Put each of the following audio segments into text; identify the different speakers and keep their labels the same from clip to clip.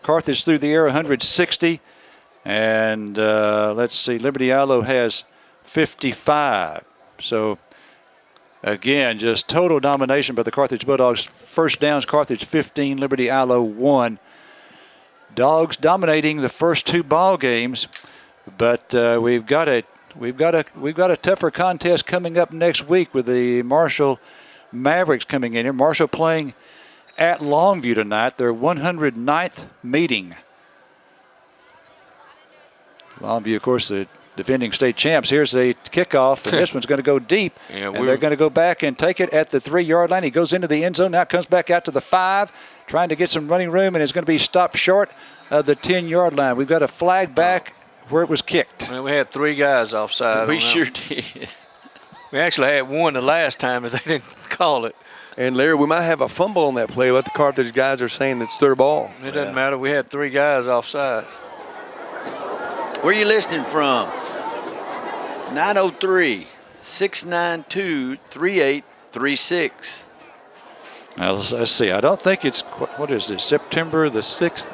Speaker 1: Carthage through the air 160. And let's see, Liberty Eylau has 55. So, again, just total domination by the Carthage Bulldogs. First downs, Carthage 15, Liberty Eylau 1. Dogs dominating the first two ball games, but we've got a tougher contest coming up next week with the Marshall Mavericks coming in here. Marshall playing at Longview tonight, their 109th meeting. Longview, of course, the defending state champs. Here's the kickoff, and this one's going to go deep. Yeah, and they're going to go back and take it at the 3-yard line. He goes into the end zone, now comes back out to the 5, trying to get some running room, and it's going to be stopped short of the 10-yard line. We've got a flag back where it was kicked.
Speaker 2: Well, we had 3 guys offside.
Speaker 3: We sure did.
Speaker 2: We actually had one the last time, but they didn't call it.
Speaker 3: And Larry, we might have a fumble on that play, but the Carthage guys are saying it's their ball.
Speaker 2: It doesn't matter. We had 3 guys offside.
Speaker 4: Where are you listening from? 903-692-3836.
Speaker 1: Now, let's see. I don't think it's, what is this, September the 6th?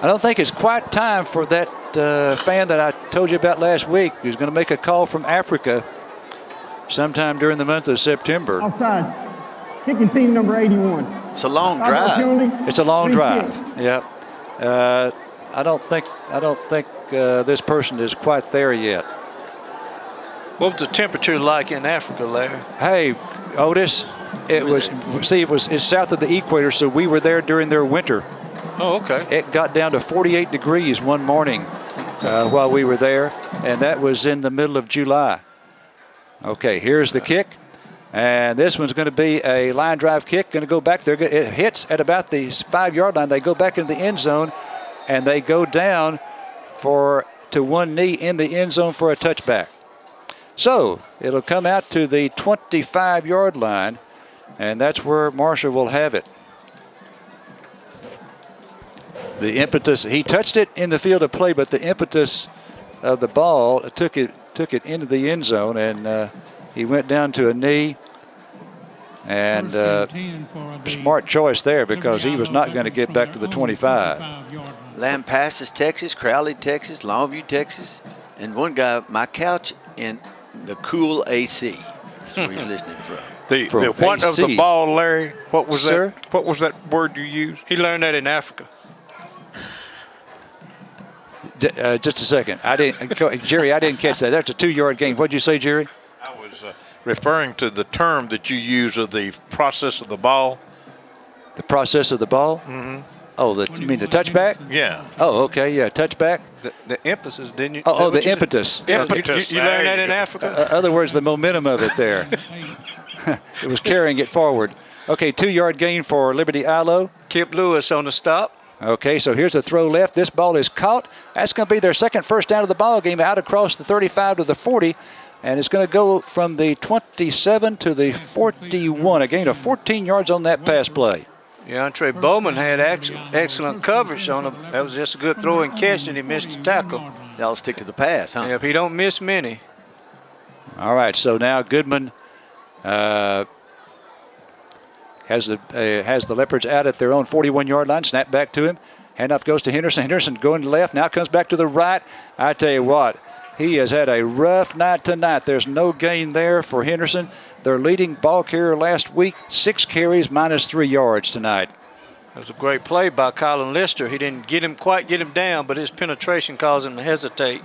Speaker 1: I don't think it's quite time for that fan that I told you about last week who's going to make a call from Africa sometime during the month of September.
Speaker 5: Offsides. Kicking team number 81.
Speaker 4: It's a long drive.
Speaker 1: It's a long drive. Yeah. I don't think this person is quite there yet.
Speaker 2: What was the temperature like in Africa, Larry?
Speaker 1: Hey, Otis, it's south of the equator, so we were there during their winter.
Speaker 2: Oh, okay.
Speaker 1: It got down to 48 degrees one morning while we were there, and that was in the middle of July. Okay, here's the kick, and this one's going to be a line drive kick. Going to go back there. It hits at about the 5-yard line. They go back into the end zone, and they go down to one knee in the end zone for a touchback. So it'll come out to the 25-yard line, and that's where Marshall will have it. The impetus, he touched it in the field of play, but the impetus of the ball took it into the end zone, and he went down to a knee. And smart choice there, because he was not going to get back to the 25.
Speaker 4: Lampasas, Texas, Crowley, Texas, Longview, Texas, and one guy, my couch in the cool AC. That's where he's listening from.
Speaker 6: The what of the ball, Larry? What was
Speaker 1: Sir?
Speaker 6: that? What was that word you used?
Speaker 2: He learned that in Africa.
Speaker 1: Just a second. Jerry, I didn't catch that. That's a 2-yard gain. What did you say, Jerry?
Speaker 6: I was referring to the term that you use of the process of the ball.
Speaker 1: The process of the ball?
Speaker 6: Mm-hmm.
Speaker 1: Oh, you mean the touchback?
Speaker 6: Yeah.
Speaker 1: Oh, okay, yeah, touchback.
Speaker 2: The emphasis, didn't you?
Speaker 1: Oh, the impetus.
Speaker 6: Impetus.
Speaker 2: You learned that in Africa?
Speaker 1: In other words, the momentum of it there. It was carrying it forward. Okay, 2-yard gain for Liberty Eylau.
Speaker 2: Kip Lewis on the stop.
Speaker 1: Okay, so here's a throw left. This ball is caught. That's going to be their second first down of the ball game, out across the 35 to the 40. And it's going to go from the 27 to the 41. A gain of 14 yards on that pass play.
Speaker 2: Yeah, Andre Bowman had excellent coverage on him. That was just a good throw and catch, and he missed the tackle.
Speaker 4: Y'all stick to the pass, huh?
Speaker 2: Yeah, if he don't miss many.
Speaker 1: All right, so now Goodman has the Leopards out at their own 41-yard line. Snap back to him. Handoff goes to Henderson. Henderson going to the left. Now comes back to the right. I tell you what, he has had a rough night tonight. There's no gain there for Henderson. Their leading ball carrier last week, 6 carries, -3 yards tonight.
Speaker 2: That was a great play by Colin Lister. He didn't quite get him down, but his penetration caused him to hesitate.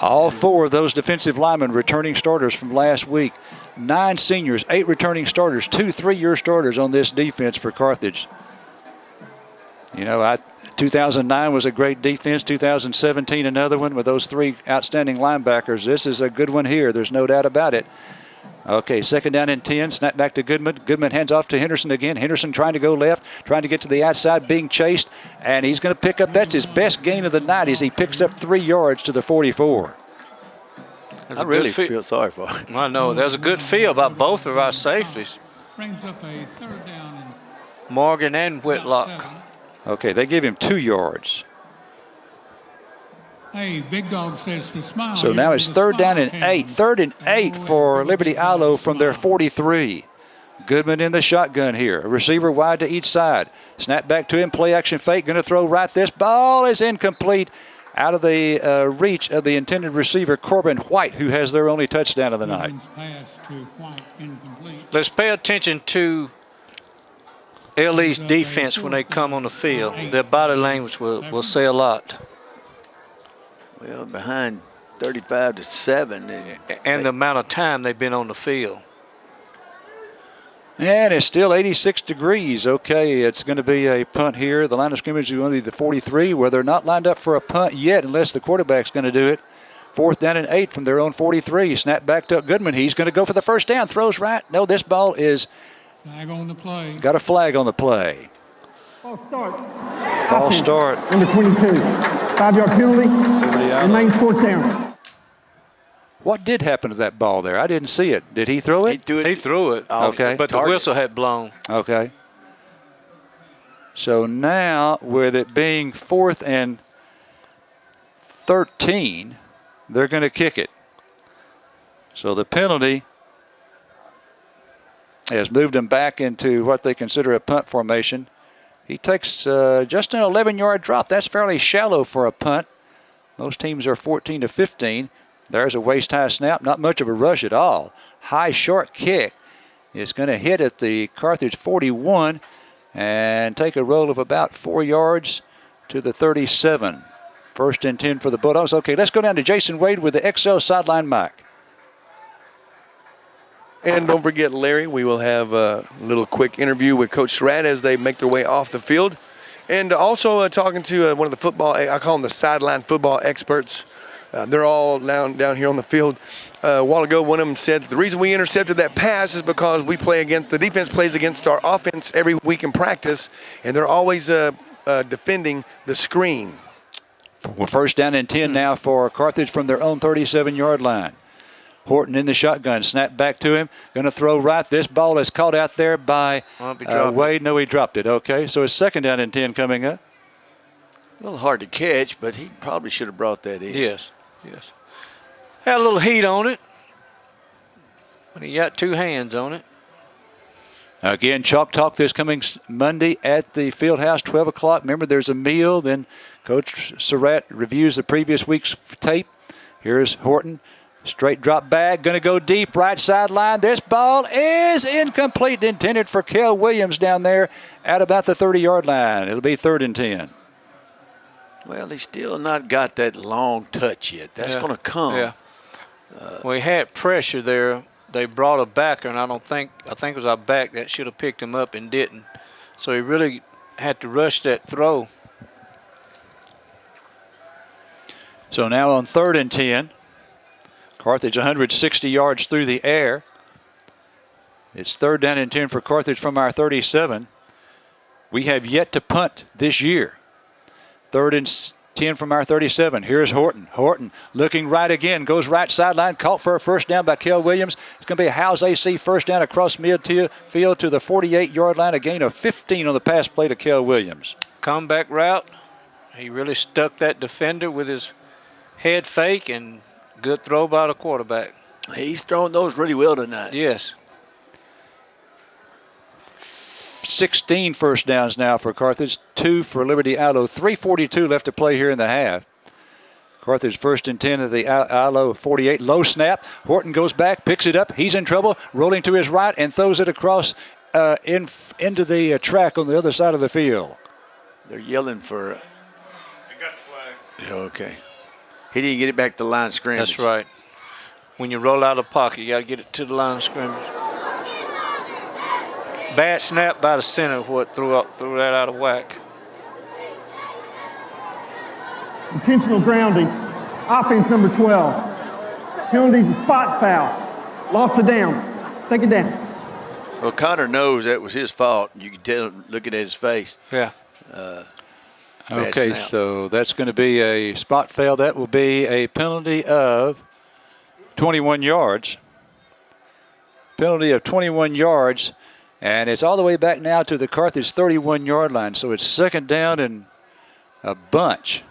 Speaker 1: All 4 of those defensive linemen returning starters from last week. 9 seniors, 8 returning starters, 2 3-year starters on this defense for Carthage. You know, 2009 was a great defense. 2017, another one with those 3 outstanding linebackers. This is a good one here. There's no doubt about it. Okay, second down and 10. Snap back to Goodman. Goodman hands off to Henderson again. Henderson trying to go left, trying to get to the outside, being chased, and he's going to pick up. That's his best gain of the night, as he picks up 3 yards to the 44.
Speaker 4: I really feel sorry for him.
Speaker 2: I know. There's a good feel about both of our safeties.
Speaker 7: Brings up a 3rd down.
Speaker 2: Morgan and Whitlock.
Speaker 1: Okay, they give him 2 yards.
Speaker 7: Hey, Big Dog says to smile.
Speaker 1: So now it's 3rd down and 8. 3rd and 8 for Liberty Eylau from their 43. Goodman in the shotgun here. A receiver wide to each side. Snap back to him. Play action fake. Going to throw right. This ball is incomplete. Out of the reach of the intended receiver, Corbin White, who has their only touchdown of the night.
Speaker 7: Pass to White, incomplete.
Speaker 2: Let's pay attention to LE's defense when they come on the field. Their body language will say a lot.
Speaker 4: Well, behind 35-7.
Speaker 2: And the amount of time they've been on the field.
Speaker 1: And it's still 86 degrees. Okay, it's going to be a punt here. The line of scrimmage is going to be the 43, where they're not lined up for a punt yet unless the quarterback's going to do it. 4th down and 8 from their own 43. Snap back to Goodman. He's going to go for the first down. Throws right. No, this ball is
Speaker 7: Flag on the play.
Speaker 1: got a flag on the play.
Speaker 5: False start.
Speaker 1: False start.
Speaker 5: Number 22. 5-yard penalty. Remains 4th down.
Speaker 1: What did happen to that ball there? I didn't see it. Did he throw it?
Speaker 2: He threw it.
Speaker 1: Okay.
Speaker 2: But the whistle had blown.
Speaker 1: Okay. So now, with it being 4th and 13, they're going to kick it. So the penalty has moved him back into what they consider a punt formation. He takes just an 11-yard drop. That's fairly shallow for a punt. Most teams are 14 to 15. There's a waist-high snap, not much of a rush at all. High, short kick is going to hit at the Carthage 41 and take a roll of about 4 yards to the 37. 1st and 10 for the Bulldogs. Okay, let's go down to Jason Wade with the XL sideline mic.
Speaker 3: And don't forget, Larry, we will have a little quick interview with Coach Surratt as they make their way off the field. And also talking to one of the football, I call them the sideline football experts. They're all down here on the field. A while ago, one of them said the reason we intercepted that pass is because we play against, the defense plays against our offense every week in practice, and they're always defending the screen.
Speaker 1: Well, 1st down and 10 now for Carthage from their own 37-yard line. Horton in the shotgun. Snap back to him. Going to throw right. This ball is caught out there by Wade. No, he dropped it. Okay, so it's 2nd down and 10 coming up.
Speaker 4: A little hard to catch, but he probably should have brought that in.
Speaker 2: Yes. Had a little heat on it. But he got 2 hands on it.
Speaker 1: Again, Chalk Talk this coming Monday at the Fieldhouse, 12 o'clock. Remember, there's a meal. Then Coach Surratt reviews the previous week's tape. Here's Horton. Straight drop back. Going to go deep right sideline. This ball is incomplete. Intended for Kel Williams down there at about the 30-yard line. It'll be 3rd and 10.
Speaker 4: Well, he's still not got that long touch yet. That's going to come.
Speaker 2: Yeah. Well, he had pressure there. They brought a backer, and I think it was our back that should have picked him up and didn't. So he really had to rush that throw.
Speaker 1: So now on 3rd and 10. Carthage 160 yards through the air. It's 3rd down and 10 for Carthage from our 37. We have yet to punt this year. 3rd and 10 from our 37. Here's Horton. Horton looking right again. Goes right sideline. Caught for a first down by Kel Williams. It's going to be a Howes AC first down across midfield to the 48-yard line. A gain of 15 on the pass play to Kel Williams.
Speaker 2: Comeback route. He really stuck that defender with his head fake, and good throw by the quarterback.
Speaker 4: He's thrown those really well tonight.
Speaker 2: Yes.
Speaker 1: 16 first downs now for Carthage, 2 for Liberty Eylau. 3:42 left to play here in the half. Carthage 1st and 10 at the Eylau 48. Low snap. Horton goes back, picks it up. He's in trouble, rolling to his right and throws it across into the track on the other side of the field.
Speaker 4: They're yelling for.
Speaker 6: They got the flag.
Speaker 4: Yeah, okay. He didn't get it back to the line of scrimmage.
Speaker 2: That's right. When you roll out of the pocket, you got to get it to the line of scrimmage. Bad snap by the center, what threw that out of whack.
Speaker 5: Intentional grounding. Offense number 12. Penalties, a spot foul. Loss of down. 2nd down.
Speaker 4: Well, Connor knows that was his fault. You can tell him looking at his face.
Speaker 2: Yeah.
Speaker 1: Okay, so that's going to be a spot foul. That will be a penalty of 21 yards. Penalty of 21 yards. And it's all the way back now to the Carthage 31-yard line. So it's 2nd down and a bunch.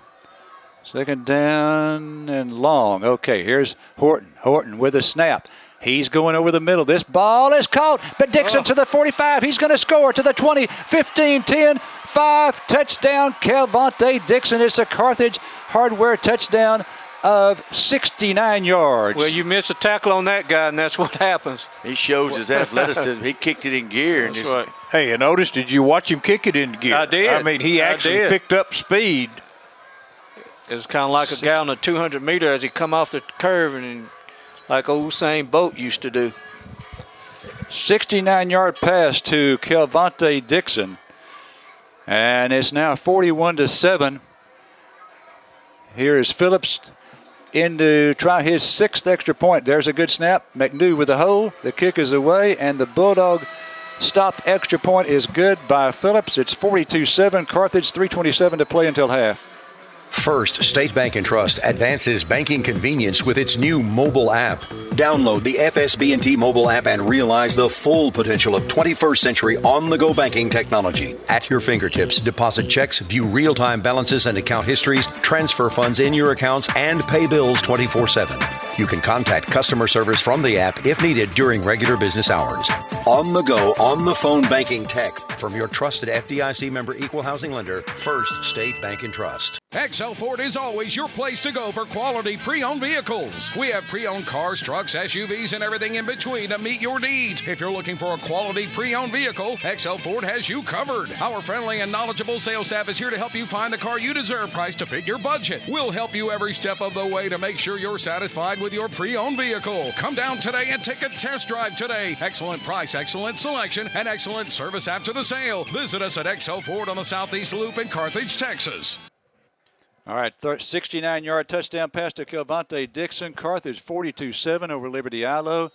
Speaker 1: 2nd down and long. Okay, here's Horton. Horton with a snap. He's going over the middle. This ball is caught, but Dixon to the 45. He's going to score to the 20, 15, 10, 5. Touchdown, Calvante Dixon. It's a Carthage Hardware touchdown of 69 yards.
Speaker 2: Well, you miss a tackle on that guy, and that's what happens.
Speaker 4: He shows his athleticism. He kicked it in gear.
Speaker 2: That's right.
Speaker 6: Hey, and Otis, did you watch him kick it in gear?
Speaker 2: I did.
Speaker 6: I mean, he actually picked up speed.
Speaker 2: It's kind of like a guy on a 200-meter as he come off the curve, and like old Usain Bolt used to do.
Speaker 1: 69-yard pass to Calvante Dixon. And it's now 41-7. Here is Phillips in to try his 6th extra point. There's a good snap. McNew with the hole. The kick is away, and the Bulldog stop extra point is good by Phillips. It's 42-7. Carthage, 3:27 to play until half.
Speaker 8: First State Bank and Trust advances banking convenience with its new mobile app. Download the FSB&T mobile app and realize the full potential of 21st century on-the-go banking technology. At your fingertips, deposit checks, view real-time balances and account histories, transfer funds in your accounts, and pay bills 24/7. You can contact customer service from the app if needed during regular business hours. On-the-go, on-the-phone banking tech from your trusted FDIC member equal housing lender, First State Bank and Trust.
Speaker 9: Excel Ford is always your place to go for quality pre-owned vehicles. We have pre-owned cars, trucks, SUVs, and everything in between to meet your needs. If you're looking for a quality pre-owned vehicle, Excel Ford has you covered. Our friendly and knowledgeable sales staff is here to help you find the car you deserve, priced to fit your budget. We'll help you every step of the way to make sure you're satisfied with your pre-owned vehicle. Come down today and take a test drive today. Excellent price, excellent selection, and excellent service after the sale. Visit us at Excel Ford on the Southeast Loop in Carthage, Texas.
Speaker 1: All right, 69-yard touchdown pass to Calvante Dixon. Carthage 42-7 over Liberty Eylau.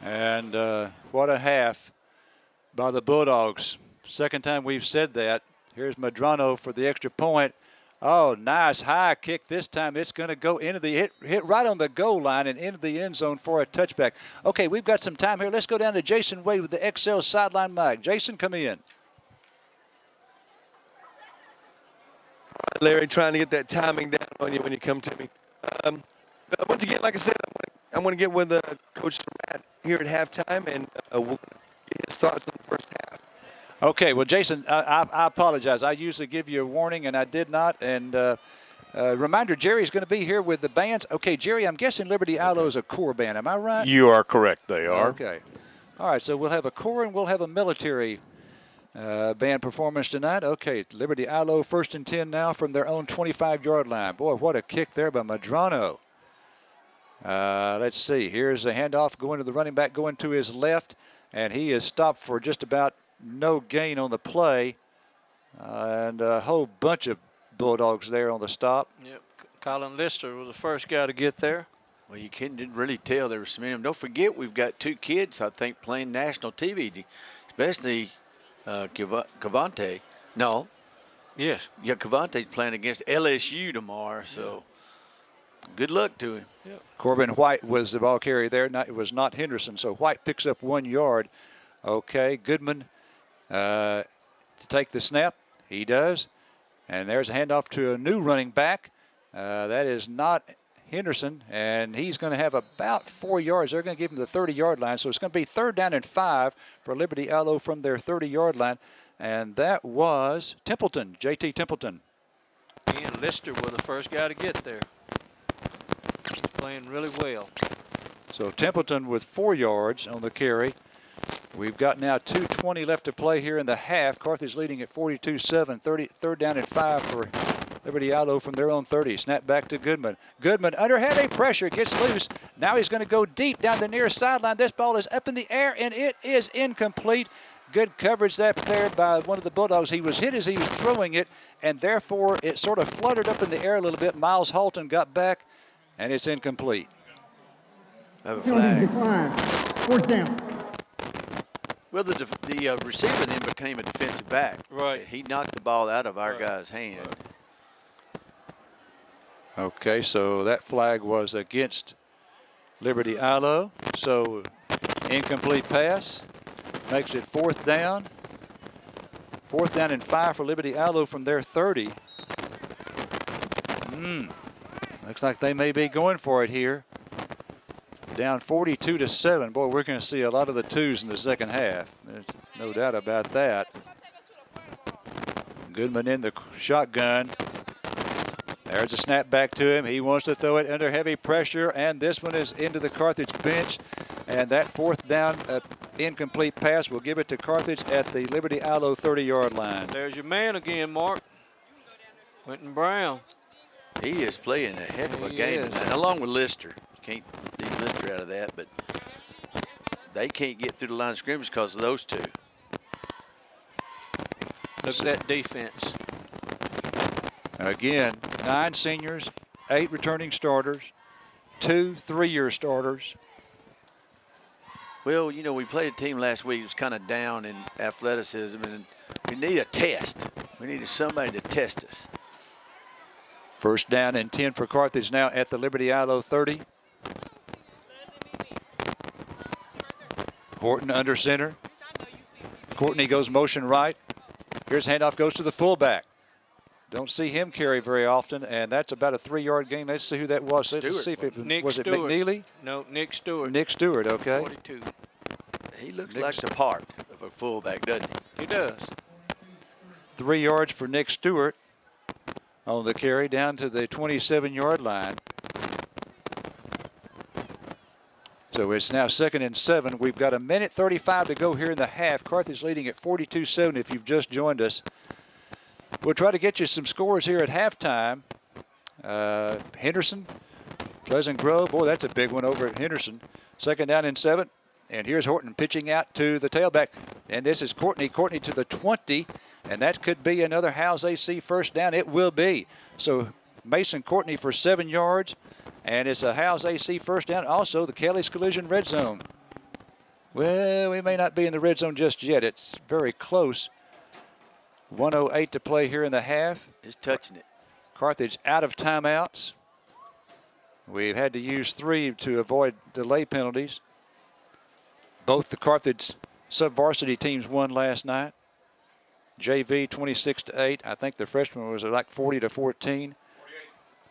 Speaker 1: And what a half by the Bulldogs. Second time we've said that. Here's Medrano for the extra point. Oh, nice high kick this time. It's going to go into the hit right on the goal line and into the end zone for a touchback. Okay, we've got some time here. Let's go down to Jason Wade with the XL sideline mic. Jason, come in.
Speaker 3: Larry, trying to get that timing down on you when you come to me. Once again, like I said, I'm going to get with Coach Surratt here at halftime, and we'll get his thoughts on the first half.
Speaker 1: Okay, well, Jason, I apologize. I usually give you a warning, and I did not. And reminder, Jerry's going to be here with the bands. Okay, Jerry, I'm guessing Liberty Eylau is a corps band. Am I right?
Speaker 6: You are correct. They are.
Speaker 1: Okay. All right, so we'll have a corps and we'll have a military band performance tonight. Okay, Liberty Eylau 1st and 10 now from their own 25-yard line. Boy, what a kick there by Medrano. Let's see. Here's a handoff going to the running back, going to his left, and he is stopped for just about no gain on the play. And a whole bunch of Bulldogs there on the stop.
Speaker 2: Yep. Colin Lister was the first guy to get there.
Speaker 4: Well, you didn't really tell there were so many of them. Don't forget, we've got 2 kids, I think, playing national TV, especially Cavante. No.
Speaker 2: Yes.
Speaker 4: Yeah, Cavante's playing against LSU tomorrow, so good luck to him.
Speaker 2: Yep.
Speaker 1: Corbin White was the ball carrier there. It was not Henderson, so White picks up 1 yard. Okay, Goodman to take the snap. He does. And there's a handoff to a new running back. That is not Henderson, and he's going to have about 4 yards. They're going to give him the 30-yard line, so it's going to be 3rd down and 5 for Liberty Eylau from their 30-yard line, and that was Templeton, J.T. Templeton.
Speaker 2: And Lister was the first guy to get there. He's playing really well.
Speaker 1: So Templeton with 4 yards on the carry. We've got now 2:20 left to play here in the half. Carthage leading at 42-7, 3rd down and 5 for Liberty Eylau from their own 30. Snap back to Goodman. Goodman under heavy pressure, gets loose. Now he's going to go deep down the near sideline. This ball is up in the air, and it is incomplete. Good coverage there by one of the Bulldogs. He was hit as he was throwing it, and therefore it sort of fluttered up in the air a little bit. Miles Halton got back, and it's incomplete.
Speaker 5: Penalties decline. 4th down.
Speaker 4: Well, the receiver then became a defensive back.
Speaker 2: Right.
Speaker 4: He knocked the ball out of our guy's hand.
Speaker 2: Right.
Speaker 1: Okay, so that flag was against Liberty Eylau. So incomplete pass makes it 4th down. 4th down and 5 for Liberty Eylau from their 30. Looks like they may be going for it here. down 42-7. Boy, we're going to see a lot of the twos in the second half. There's no doubt about that. Goodman in the shotgun. There's a snap back to him. He wants to throw it under heavy pressure, and this one is into the Carthage bench. And that fourth down incomplete pass will give it to Carthage at the Liberty Eylau 30-yard line.
Speaker 2: There's your man again, Mark. Quentin Brown.
Speaker 4: He is playing a heck of a game tonight, along with Lister. Can't leave Lister out of that, but they can't get through the line of scrimmage because of those two.
Speaker 2: Look at that defense.
Speaker 1: Again, 9 seniors, 8 returning starters, 2 3-year starters.
Speaker 4: Well, you know, we played a team last week that was kind of down in athleticism, and we need a test. We needed somebody to test us.
Speaker 1: First down and 10 for Carthage now at the Liberty Eylau 30. Horton under center. Courtney goes motion right. Here's handoff, goes to the fullback. Don't see him carry very often, and that's about a 3-yard gain. Let's see who that was. Let's see if it was it McNeely?
Speaker 2: No, Nick Stewart.
Speaker 1: Nick Stewart, okay.
Speaker 2: 42.
Speaker 4: He looks like the part of a fullback, doesn't he?
Speaker 2: He does.
Speaker 1: 3 yards for Nick Stewart on the carry down to the 27-yard line. So it's now 2nd and 7. We've got 1:35 to go here in the half. Carthage leading at 42-7 if you've just joined us. We'll try to get you some scores here at halftime. Henderson, Pleasant Grove. Boy, that's a big one over at Henderson. 2nd down and 7. And here's Horton pitching out to the tailback. And this is Courtney. Courtney to the 20. And that could be another Howes AC first down. It will be. So Mason Courtney for 7 yards. And it's a Howes AC first down. Also the Kelly's Collision red zone. Well, we may not be in the red zone just yet. It's very close. 1:08 to play here in the half.
Speaker 4: He's touching it.
Speaker 1: Carthage out of timeouts. We've had to use 3 to avoid delay penalties. Both the Carthage sub-varsity teams won last night. JV 26-8. I think the freshman was like 40-14.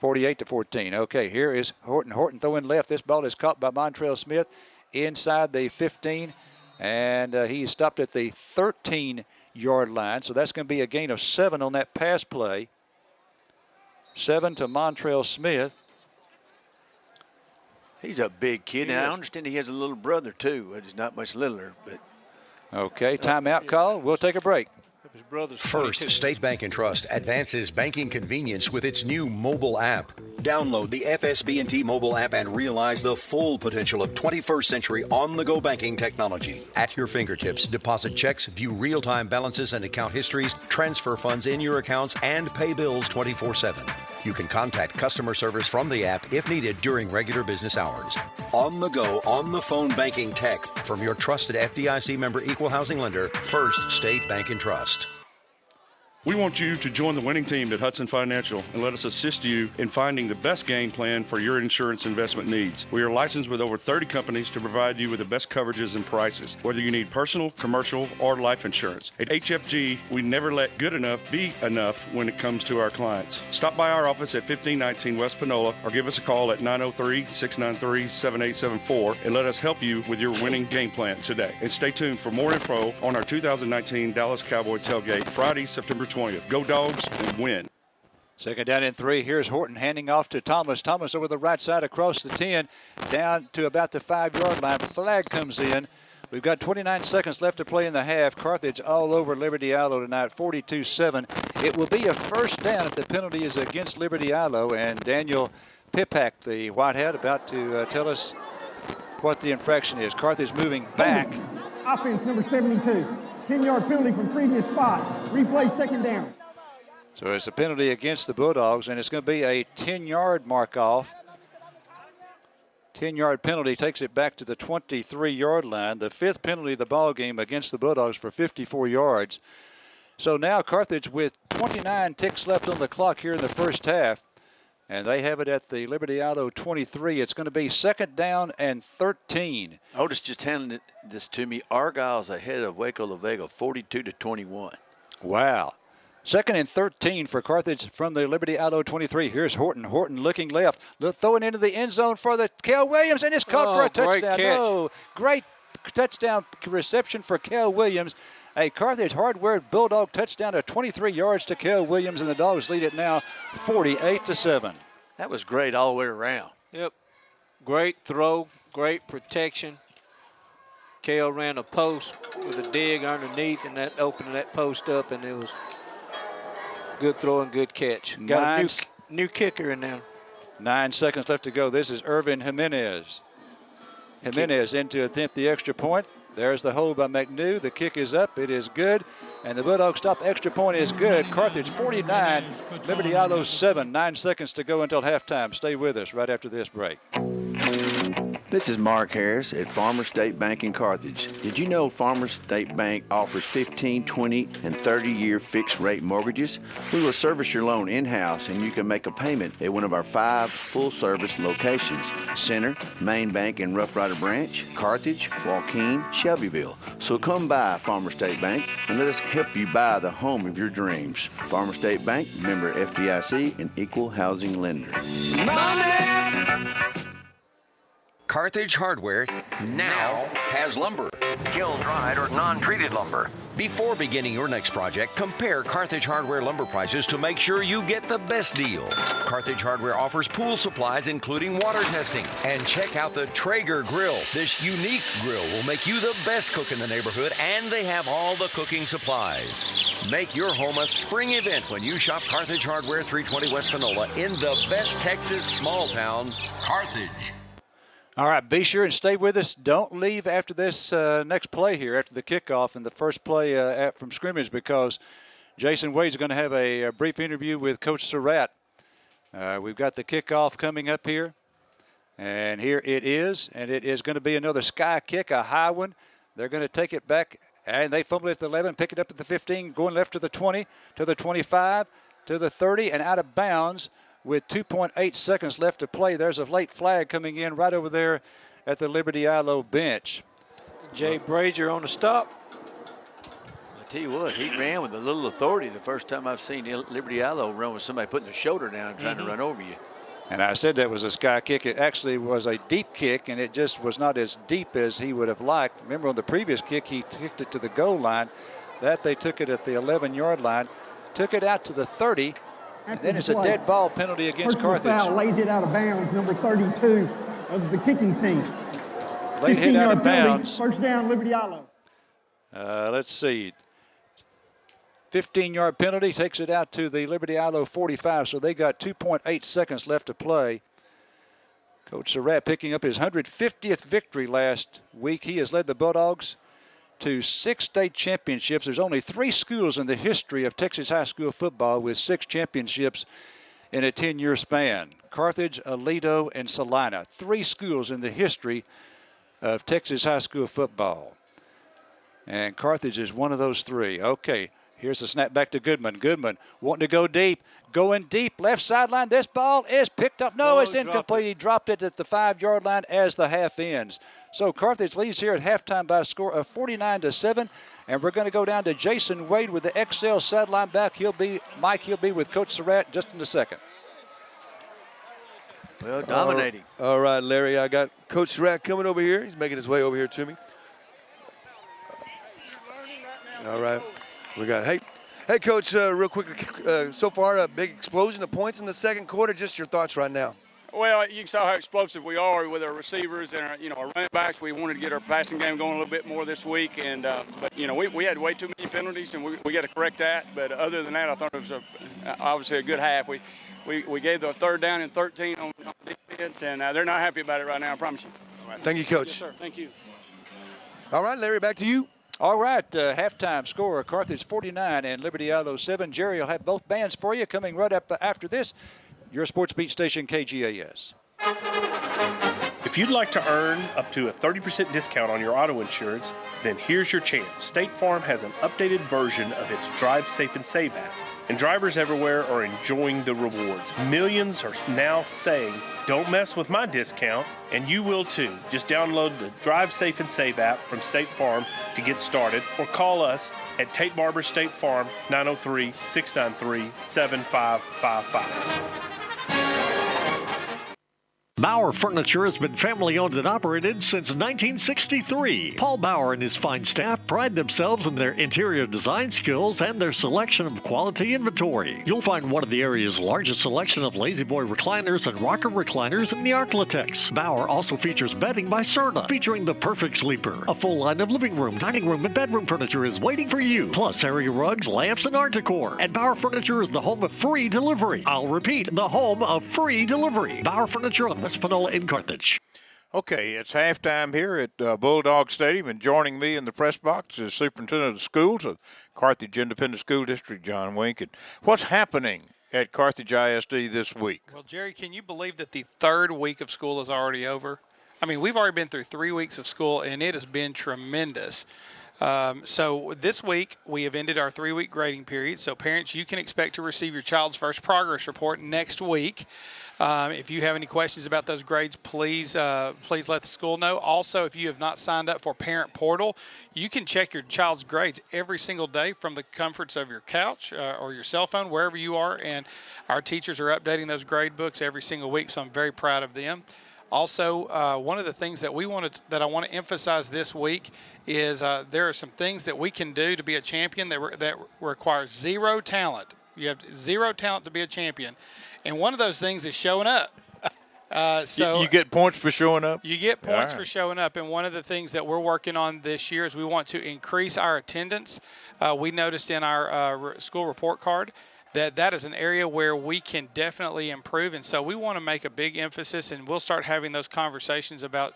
Speaker 1: 48-14. Okay, here is Horton. Horton throwing left. This ball is caught by Montrell Smith inside the 15. And he stopped at the 13-yard line. So that's going to be a gain of 7 on that pass play. 7 to Montrell Smith.
Speaker 4: He's a big kid, and I understand he has a little brother too. He's not much littler, but.
Speaker 1: Okay, timeout call. We'll take a break.
Speaker 2: His brother's
Speaker 8: First
Speaker 2: 22.
Speaker 8: State Bank and Trust advances banking convenience with its new mobile app. Download the FSB&T mobile app and realize the full potential of 21st century on-the-go banking technology. At your fingertips, deposit checks, view real-time balances and account histories, transfer funds in your accounts, and pay bills 24/7. You can contact customer service from the app if needed during regular business hours. On-the-go, on-the-phone banking tech from your trusted FDIC member equal housing lender, First State Bank and Trust.
Speaker 10: We want you to join the winning team at Hudson Financial and let us assist you in finding the best game plan for your insurance investment needs. We are licensed with over 30 companies to provide you with the best coverages and prices, whether you need personal, commercial, or life insurance. At HFG, we never let good enough be enough when it comes to our clients. Stop by our office at 1519 West Panola or give us a call at 903-693-7874 and let us help you with your winning game plan today. And stay tuned for more info on our 2019 Dallas Cowboy Tailgate, Friday, September 20th. Go Dogs and win.
Speaker 1: 2nd down and 3. Here's Horton handing off to Thomas. Thomas over the right side across the 10, down to about the 5-yard line. Flag comes in. We've got 29 seconds left to play in the half. Carthage all over Liberty Eylau tonight, 42-7. It will be a first down if the penalty is against Liberty Eylau. And Daniel Pipak, the white hat, about to tell us what the infraction is. Carthage moving back.
Speaker 5: Offense number 72. 10-yard penalty from previous spot. Replay 2nd down.
Speaker 1: So it's a penalty against the Bulldogs, and it's going to be a 10-yard mark off. 10-yard penalty takes it back to the 23-yard line. The 5th penalty of the ball game against the Bulldogs for 54 yards. So now Carthage with 29 ticks left on the clock here in the first half. And they have it at the Liberty Eylau 23. It's going to be 2nd down and 13.
Speaker 4: Otis just handed this to me. Argyle's ahead of Waco La Vega, 42-21.
Speaker 1: Wow. 2nd and 13 for Carthage from the Liberty Eylau 23. Here's Horton. Horton looking left. Throwing into the end zone for the Kel Williams, and it's caught for a touchdown.
Speaker 2: Great catch.
Speaker 1: No, great touchdown reception for Kel Williams. A Carthage Hardware Bulldog touchdown of 23 yards to Kel Williams, and the Dogs lead it now 48-7.
Speaker 4: That was great all the way around.
Speaker 2: Yep. Great throw, great protection. Kel ran a post with a dig underneath, and that opened that post up, and it was good throw and good catch. Got a new kicker in there.
Speaker 1: 9 seconds left to go. This is Irvin Jimenez. Jimenez in to attempt the extra point. There's the hold by McNew. The kick is up. It is good. And the Bulldogs stop. Extra point is good. Carthage 49, Liberty Eylau 7. 9 seconds to go until halftime. Stay with us right after this break.
Speaker 4: This is Mark Harris at Farmers State Bank in Carthage. Did you know Farmers State Bank offers 15, 20, and 30-year fixed-rate mortgages? We will service your loan in-house, and you can make a payment at one of our 5 full-service locations: Center, Main Bank in Rough Rider Branch, Carthage, Joaquin, Shelbyville. So come by Farmers State Bank and let us help you buy the home of your dreams. Farmers State Bank, member FDIC, and equal housing lender.
Speaker 8: Carthage Hardware now has lumber. Kiln-dried or non-treated lumber. Before beginning your next project, compare Carthage Hardware lumber prices to make sure you get the best deal. Carthage Hardware offers pool supplies including water testing. And check out the Traeger grill. This unique grill will make you the best cook in the neighborhood, and they have all the cooking supplies. Make your home a spring event when you shop Carthage Hardware, 320 West Panola, in the best Texas small town, Carthage.
Speaker 1: All right, be sure and stay with us. Don't leave after this next play here, after the kickoff and the first play from scrimmage, because Jason Wade's going to have a brief interview with Coach Surratt. We've got the kickoff coming up here, and here it is, and it is going to be another sky kick, a high one. They're going to take it back, and they fumble it at the 11, pick it up at the 15, going left to the 20, to the 25, to the 30, and out of bounds. With 2.8 seconds left to play, there's a late flag coming in right over there at the Liberty Eylau bench.
Speaker 2: Jay Brazier on the stop.
Speaker 4: I tell you what, he ran with a little authority the first time I've seen Liberty Eylau run with somebody putting their shoulder down and trying to run over you.
Speaker 1: And I said that was a sky kick. It actually was a deep kick, and it just was not as deep as he would have liked. Remember on the previous kick, he kicked it to the goal line. That they took it at the 11-yard line, took it out to the 30, and then it's a dead ball penalty against Carthage.
Speaker 5: Foul, late hit out of bounds, number 32 of the kicking team.
Speaker 1: Late hit out of bounds.
Speaker 5: First down, Liberty Eylau.
Speaker 1: Let's see. 15-yard penalty takes it out to the Liberty Eylau 45, so they got 2.8 seconds left to play. Coach Surratt picking up his 150th victory last week. He has led the Bulldogs to 6 state championships. There's only 3 schools in the history of Texas high school football with 6 championships in a 10-year span. Carthage, Aledo, and Salina. 3 schools in the history of Texas high school football. And Carthage is one of those 3. Okay, here's the snap back to Goodman. Goodman wanting to go deep. Going deep, left sideline. This ball is picked up. No, it's incomplete. He dropped it at the 5-yard line as the half ends. So Carthage leads here at halftime by a score of 49-7. And we're going to go down to Jason Wade with the XL sideline back. He'll be with Coach Surratt just in a second.
Speaker 4: Well, dominating.
Speaker 3: All right, Larry, I got Coach Surratt coming over here. He's making his way over here to me. All right, we got, hey, Coach, real quickly, so far a big explosion of points in the second quarter. Just your thoughts right now.
Speaker 11: Well, you saw how explosive we are with our receivers and our running backs. We wanted to get our passing game going a little bit more this week, and but we had way too many penalties, and we got to correct that. But other than that, I thought it was obviously a good half. We gave the 3rd down and 13 on defense, and they're not happy about it right now. I promise you.
Speaker 3: All right, thank you, Coach.
Speaker 11: Yes, sir. Thank you.
Speaker 3: All right, Larry, back to you.
Speaker 1: All right, halftime score, Carthage 49 and Liberty Eylau 7. Jerry will have both bands for you coming right up after this. Your Sports Beat station, KGAS.
Speaker 12: If you'd like to earn up to a 30% discount on your auto insurance, then here's your chance. State Farm has an updated version of its Drive Safe and Save app. and drivers everywhere are enjoying the rewards. Millions are now saying, "Don't mess with my discount," and you will too. Just download the Drive Safe and Save app from State Farm to get started, or call us at Tate Barber State Farm, 903-693-7555.
Speaker 13: Bauer Furniture has been family-owned and operated since 1963. Paul Bauer and his fine staff pride themselves in their interior design skills and their selection of quality inventory. You'll find one of the area's largest selection of Lazy Boy recliners and rocker recliners in the Arklatex. Bauer also features bedding by Serta, featuring the perfect sleeper. A full line of living room, dining room, and bedroom furniture is waiting for you, plus area rugs, lamps, and art decor. And Bauer Furniture is the home of free delivery. I'll repeat, the home of free delivery. Bauer Furniture on West Panola in Carthage.
Speaker 6: Okay, it's halftime here at Bulldog Stadium, and joining me in the press box is Superintendent of Schools of Carthage Independent School District, John Wink. And what's happening at Carthage ISD this week?
Speaker 14: Well, Jerry, can you believe that the third week of school is already over? I mean, we've already been through 3 weeks of school, and it has been tremendous. So this week, we have ended our 3-week grading period. So parents, you can expect to receive your child's first progress report next week. If you have any questions about those grades, please let the school know. Also, if you have not signed up for Parent Portal, you can check your child's grades every single day from the comforts of your couch or your cell phone, wherever you are. And our teachers are updating those grade books every single week, so I'm very proud of them. Also, one of the things that I want to emphasize this week is there are some things that we can do to be a champion that requires zero talent. You have zero talent to be a champion, and one of those things is showing up. So
Speaker 6: you get points for showing up?
Speaker 14: You get points for showing up, and one of the things that we're working on this year is we want to increase our attendance. We noticed in our school report card that is an area where we can definitely improve, and so we want to make a big emphasis, and we'll start having those conversations about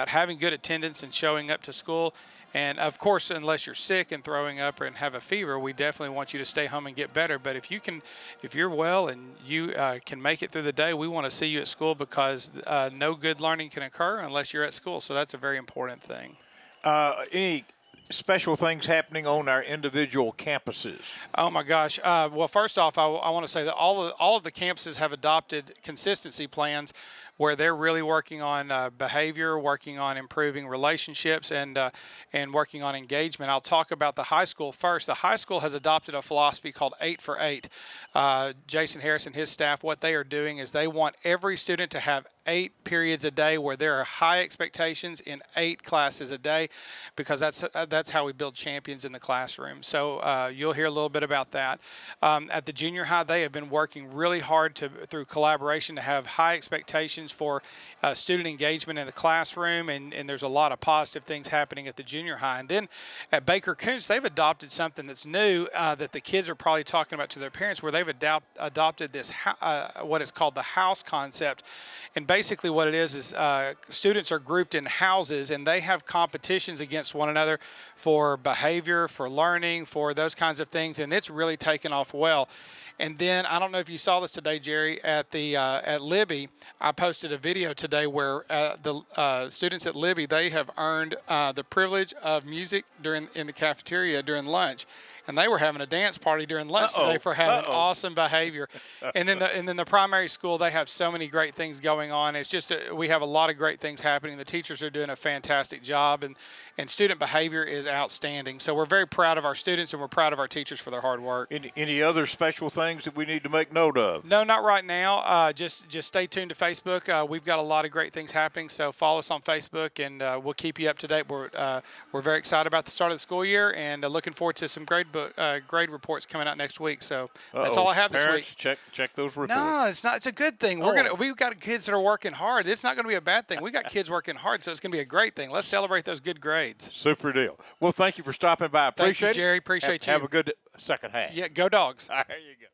Speaker 14: having good attendance and showing up to school. And of course, unless you're sick and throwing up and have a fever, we definitely want you to stay home and get better. But if you're well and you can make it through the day, we want to see you at school, because no good learning can occur unless you're at school. So that's a very important thing.
Speaker 6: Any special things happening on our individual campuses?
Speaker 14: Oh my gosh! Well, first off, I want to say that all of the campuses have adopted consistency plans, where they're really working on behavior, working on improving relationships, and working on engagement. I'll talk about the high school first. The high school has adopted a philosophy called 8 for 8. Jason Harris and his staff, what they are doing is they want every student to have 8 periods a day where there are high expectations in 8 classes a day, because that's how we build champions in the classroom. So you'll hear a little bit about that. At the junior high, they have been working really hard through collaboration to have high expectations for student engagement in the classroom, and there's a lot of positive things happening at the junior high. And then at Baker Coontz, they've adopted something that's new that the kids are probably talking about to their parents, where they've adopted this what is called the house concept. And basically what it is students are grouped in houses, and they have competitions against one another for behavior, for learning, for those kinds of things, and it's really taken off well. And then, I don't know if you saw this today, Jerry, at Libby, I posted a video today where the students at Libby, they have earned the privilege of music in the cafeteria during lunch. And they were having a dance party during lunch today for having awesome behavior. And then the primary school, they have so many great things going on. It's just we have a lot of great things happening. The teachers are doing a fantastic job, and student behavior is outstanding. So we're very proud of our students, and we're proud of our teachers for their hard work.
Speaker 6: Any other special things that we need to make note of?
Speaker 14: No, not right now. Just stay tuned to Facebook. We've got a lot of great things happening, so follow us on Facebook, and we'll keep you up to date. We're very excited about the start of the school year, and looking forward to some grade reports coming out next week. So that's all I have this week.
Speaker 6: Check those reports.
Speaker 14: No, it's not. It's a good thing. We've got kids that are working hard. It's not going to be a bad thing. We got kids working hard, so it's going to be a great thing. Let's celebrate those good grades.
Speaker 6: Super deal. Well, thank you for stopping by. Appreciate
Speaker 14: Thank you, Jerry. Appreciate you.
Speaker 6: Have a good second half.
Speaker 14: Yeah, go Dogs.
Speaker 6: There you go.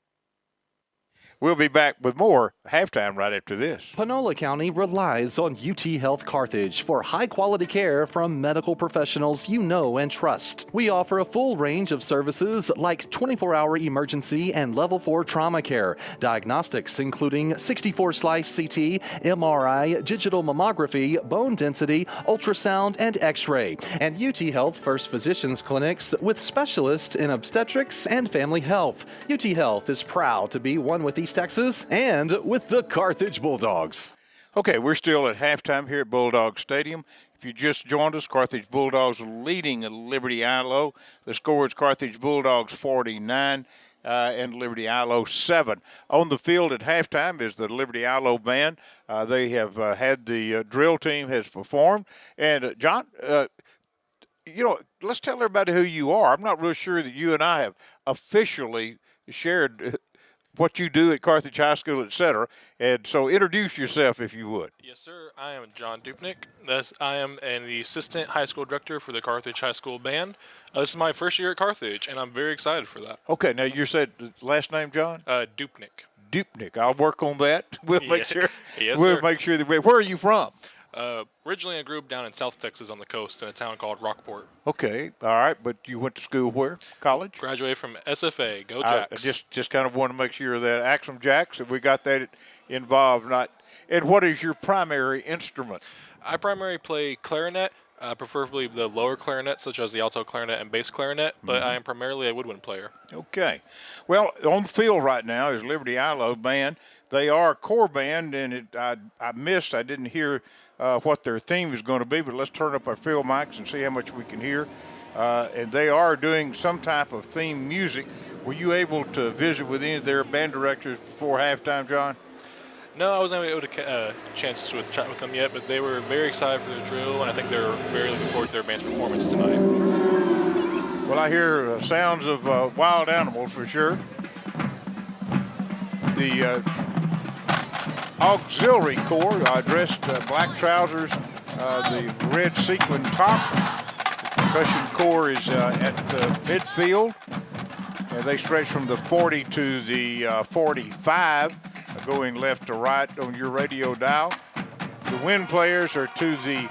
Speaker 6: We'll be back with more halftime right after this.
Speaker 15: Panola County relies on UT Health Carthage for high-quality care from medical professionals you know and trust. We offer a full range of services like 24-hour emergency and level 4 trauma care, diagnostics including 64-slice CT, MRI, digital mammography, bone density, ultrasound, and X-ray, and UT Health First Physicians clinics with specialists in obstetrics and family health. UT Health is proud to be one with East Texas and with the Carthage Bulldogs.
Speaker 6: Okay, we're still at halftime here at Bulldog Stadium. If you just joined us, Carthage Bulldogs leading Liberty Eylau. The score is Carthage Bulldogs 49 and Liberty Eylau 7. On the field at halftime is the Liberty Eylau band. They have had the drill team has performed. And John, let's tell everybody who you are. I'm not real sure that you and I have officially shared what you do at Carthage High School, et cetera. And so introduce yourself if you would.
Speaker 16: Yes, sir. I am John Dupnick. I am the assistant high school director for the Carthage High School band. This is my first year at Carthage, and I'm very excited for that.
Speaker 6: Okay, now you said last name, John?
Speaker 16: Dupnick.
Speaker 6: Dupnick. I'll work on that. We'll make sure.
Speaker 16: Yes,
Speaker 6: we'll
Speaker 16: sir.
Speaker 6: make sure that where are you from?
Speaker 16: Originally I grew up down in South Texas on the coast in a town called Rockport.
Speaker 6: Okay, all right, but you went to school where? College?
Speaker 16: Graduated from SFA. Go Jacks.
Speaker 6: I just kind of want to make sure that Axum Jacks, that we got that involved. And what is your primary instrument?
Speaker 16: I primarily play clarinet, preferably the lower clarinet, such as the alto clarinet and bass clarinet, but I am primarily a woodwind player.
Speaker 6: Okay. Well, on the field right now is Liberty Eylau band. They are a core band, and I didn't hear what their theme is going to be, but let's turn up our field mics and see how much we can hear. And they are doing some type of theme music. Were you able to visit with any of their band directors before halftime, John?
Speaker 16: No, I wasn't able to chance to chat with them yet, but they were very excited for their drill, and I think they're very looking forward to their band's performance tonight.
Speaker 6: Well, I hear sounds of wild animals for sure. The auxiliary corps dressed black trousers, the red sequin top. The percussion corps is at the midfield, and they stretch from the 40 to the 45, going left to right on your radio dial. The wind players are to the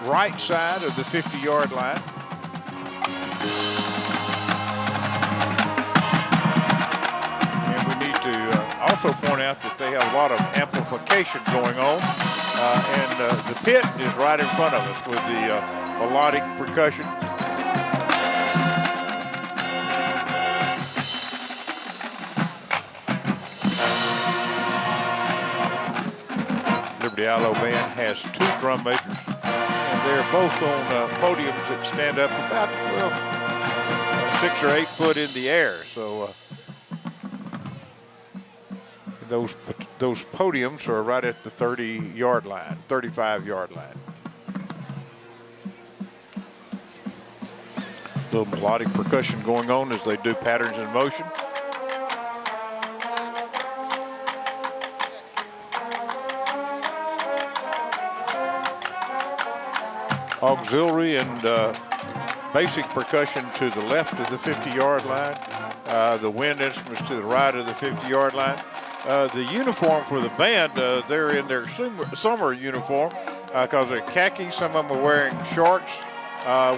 Speaker 6: right side of the 50-yard line. Also point out that they have a lot of amplification going on, and the pit is right in front of us with the melodic percussion. Liberty Eylau band has 2 drum makers, and they're both on podiums that stand up about 6 or 8 foot in the air. So. Those podiums are right at the 30-yard line, 35-yard line. Little melodic percussion going on as they do patterns in motion. Auxiliary and basic percussion to the left of the 50-yard line. The wind instruments to the right of the 50-yard line. The uniform for the band, they're in their summer uniform because they're khaki. Some of them are wearing shorts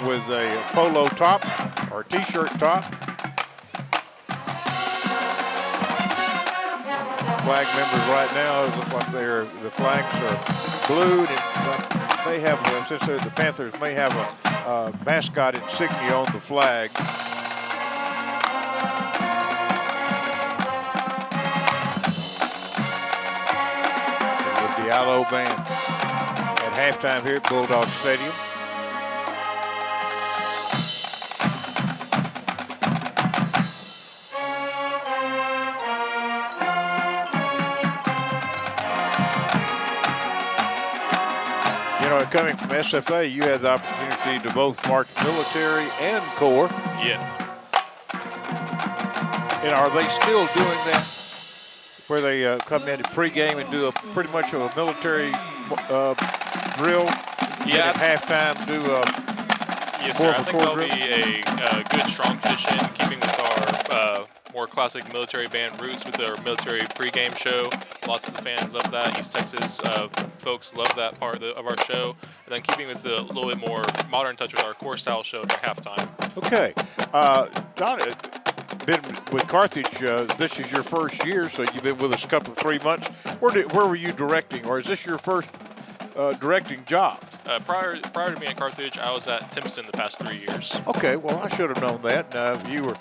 Speaker 6: with a polo top or t-shirt top. Flag members right now look like the flags are blue. And they have, since they're the Panthers, may have a mascot insignia on the flag. The Eylau band at halftime here at Bulldog Stadium. Coming from SFA, you had the opportunity to both march military and corps.
Speaker 16: Yes.
Speaker 6: And are they still doing that? Where they come in at pregame and do pretty much of a military drill?
Speaker 16: Yeah.
Speaker 6: And at halftime do a
Speaker 16: yes, sir. I think that'll be a good, strong tradition, keeping with our more classic military band roots with our military pregame show. Lots of the fans love that. East Texas folks love that part of our show. And then keeping with the little bit more modern touch with our core style show during halftime.
Speaker 6: Okay. John, been with Carthage, this is your first year, so you've been with us a couple of 3 months. Where were you directing, or is this your first directing job?
Speaker 16: Prior to being at Carthage, I was at Timpson the past 3 years.
Speaker 6: Okay, well, I should have known that. You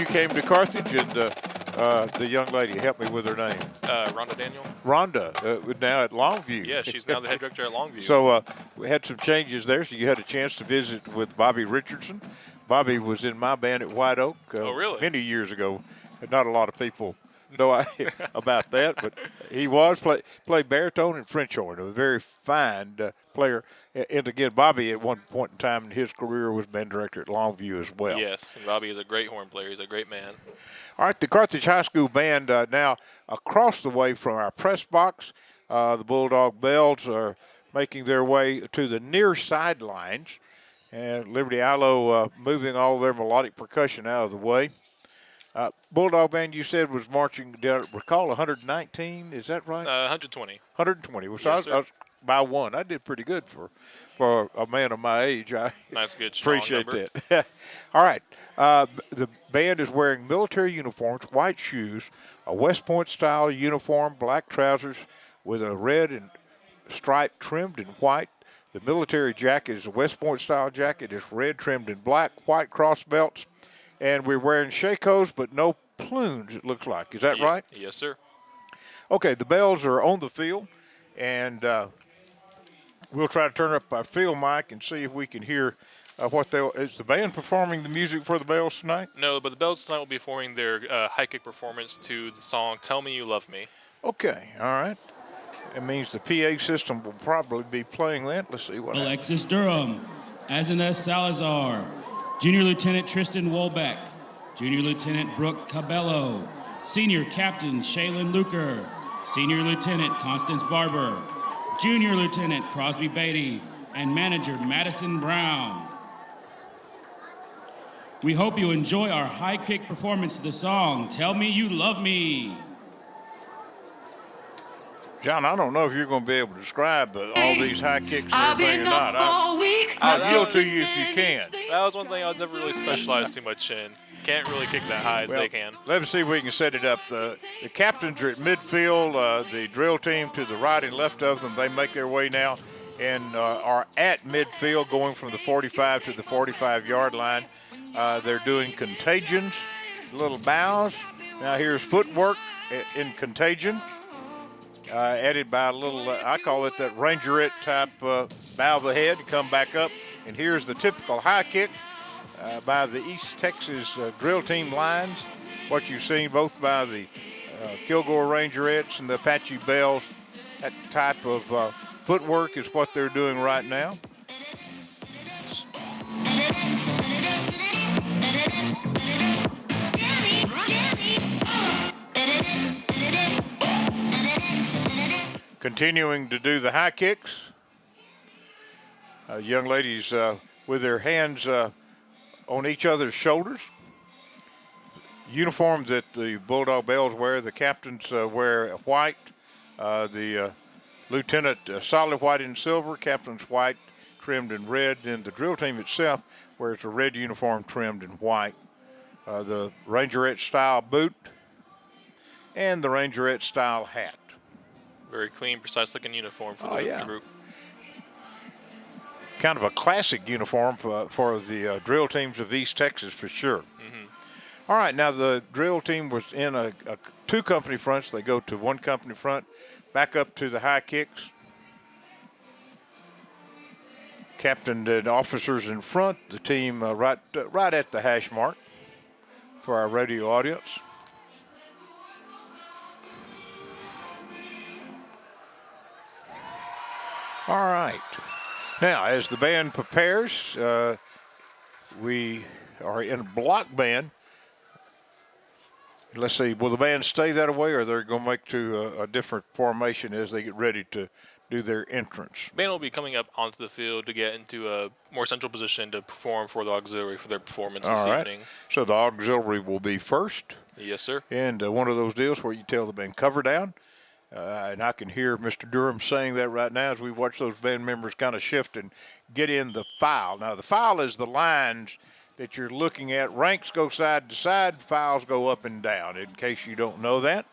Speaker 6: came to Carthage, and the young lady, help me with her name.
Speaker 16: Rhonda Daniel.
Speaker 6: Rhonda, now at Longview.
Speaker 16: Yeah, she's now the head director at Longview.
Speaker 6: So we had some changes there, so you had a chance to visit with Bobby Richardson. Bobby was in my band at White Oak
Speaker 16: really?
Speaker 6: many years ago. Not a lot of people know about that, but he was played baritone and French horn. A very fine player. And again, Bobby at one point in time in his career was band director at Longview as well.
Speaker 16: Yes, and Bobby is a great horn player. He's a great man.
Speaker 6: All right, the Carthage High School band now across the way from our press box. The Bulldog Bells are making their way to the near sidelines. And Liberty Eylau moving all their melodic percussion out of the way. Bulldog band, you said, was marching, did I recall, 119? Is that right?
Speaker 16: 120.
Speaker 6: 120. Well, so
Speaker 16: Yes,
Speaker 6: I was by one. I did pretty good for a man of my age. I
Speaker 16: nice, good, strong
Speaker 6: appreciate
Speaker 16: number.
Speaker 6: that. All right. The band is wearing military uniforms, white shoes, a West Point style uniform, black trousers with a red and stripe trimmed in white. The military jacket is a West Point style jacket. It's red trimmed in black, white cross belts. And we're wearing shakos, but no plumes, it looks like. Is that right?
Speaker 16: Yes, sir.
Speaker 6: Okay, the bells are on the field, and we'll try to turn up our field mic and see if we can hear is the band performing the music for the bells tonight?
Speaker 16: No, but the Bells tonight will be performing their high kick performance to the song Tell Me You Love Me.
Speaker 6: Okay, all right. It means the PA system will probably be playing that. Let's see what
Speaker 17: Alexis Durham, Azanes Salazar, Junior Lieutenant Tristan Wolbeck, Junior Lieutenant Brooke Cabello, Senior Captain Shaylin Luker, Senior Lieutenant Constance Barber, Junior Lieutenant Crosby Beatty, and Manager Madison Brown. We hope you enjoy our high kick performance of the song, Tell Me You Love Me.
Speaker 6: John, I don't know if you're going to be able to describe all these high kicks and everything or not. I'll yield to you if you can.
Speaker 16: That was one thing I was never really specialized too much in. Can't really kick that high as they can.
Speaker 6: Let's see if we can set it up. The captains are at midfield. The drill team to the right and left of them, they make their way now and are at midfield going from the 45 to the 45-yard line. They're doing contagions, little bows. Now here's footwork in contagion. Added by a little, I call it that rangerette type bow of the head to come back up. And here's the typical high kick by the East Texas drill team lines. What you've seen both by the Kilgore Rangerettes and the Apache Bells. That type of footwork is what they're doing right now. Continuing to do the high kicks. Young ladies with their hands on each other's shoulders. Uniforms that the Bulldog Bells wear, the captains wear white. The lieutenant solid white and silver, captain's white trimmed in red. And the drill team itself wears a red uniform trimmed in white. The Rangerette style boot and the Rangerette style hat.
Speaker 16: Very clean, precise-looking uniform for the group.
Speaker 6: Kind of a classic uniform for the drill teams of East Texas for sure.
Speaker 16: Mm-hmm.
Speaker 6: All right, now the drill team was in a two company fronts. They go to one company front, back up to the high kicks. Captain and officers in front, the team right at the hash mark for our radio audience. All right. Now, as the band prepares, we are in block band. Let's see, will the band stay that way, or they're going to make to a different formation as they get ready to do their entrance?
Speaker 16: Band will be coming up onto the field to get into a more central position to perform for the auxiliary for their performance this evening.
Speaker 6: So the auxiliary will be first.
Speaker 16: Yes, sir.
Speaker 6: And one of those deals where you tell the band cover down. And I can hear Mr. Durham saying that right now as we watch those band members kind of shift and get in the file. Now, the file is the lines that you're looking at. Ranks go side to side, files go up and down, in case you don't know that.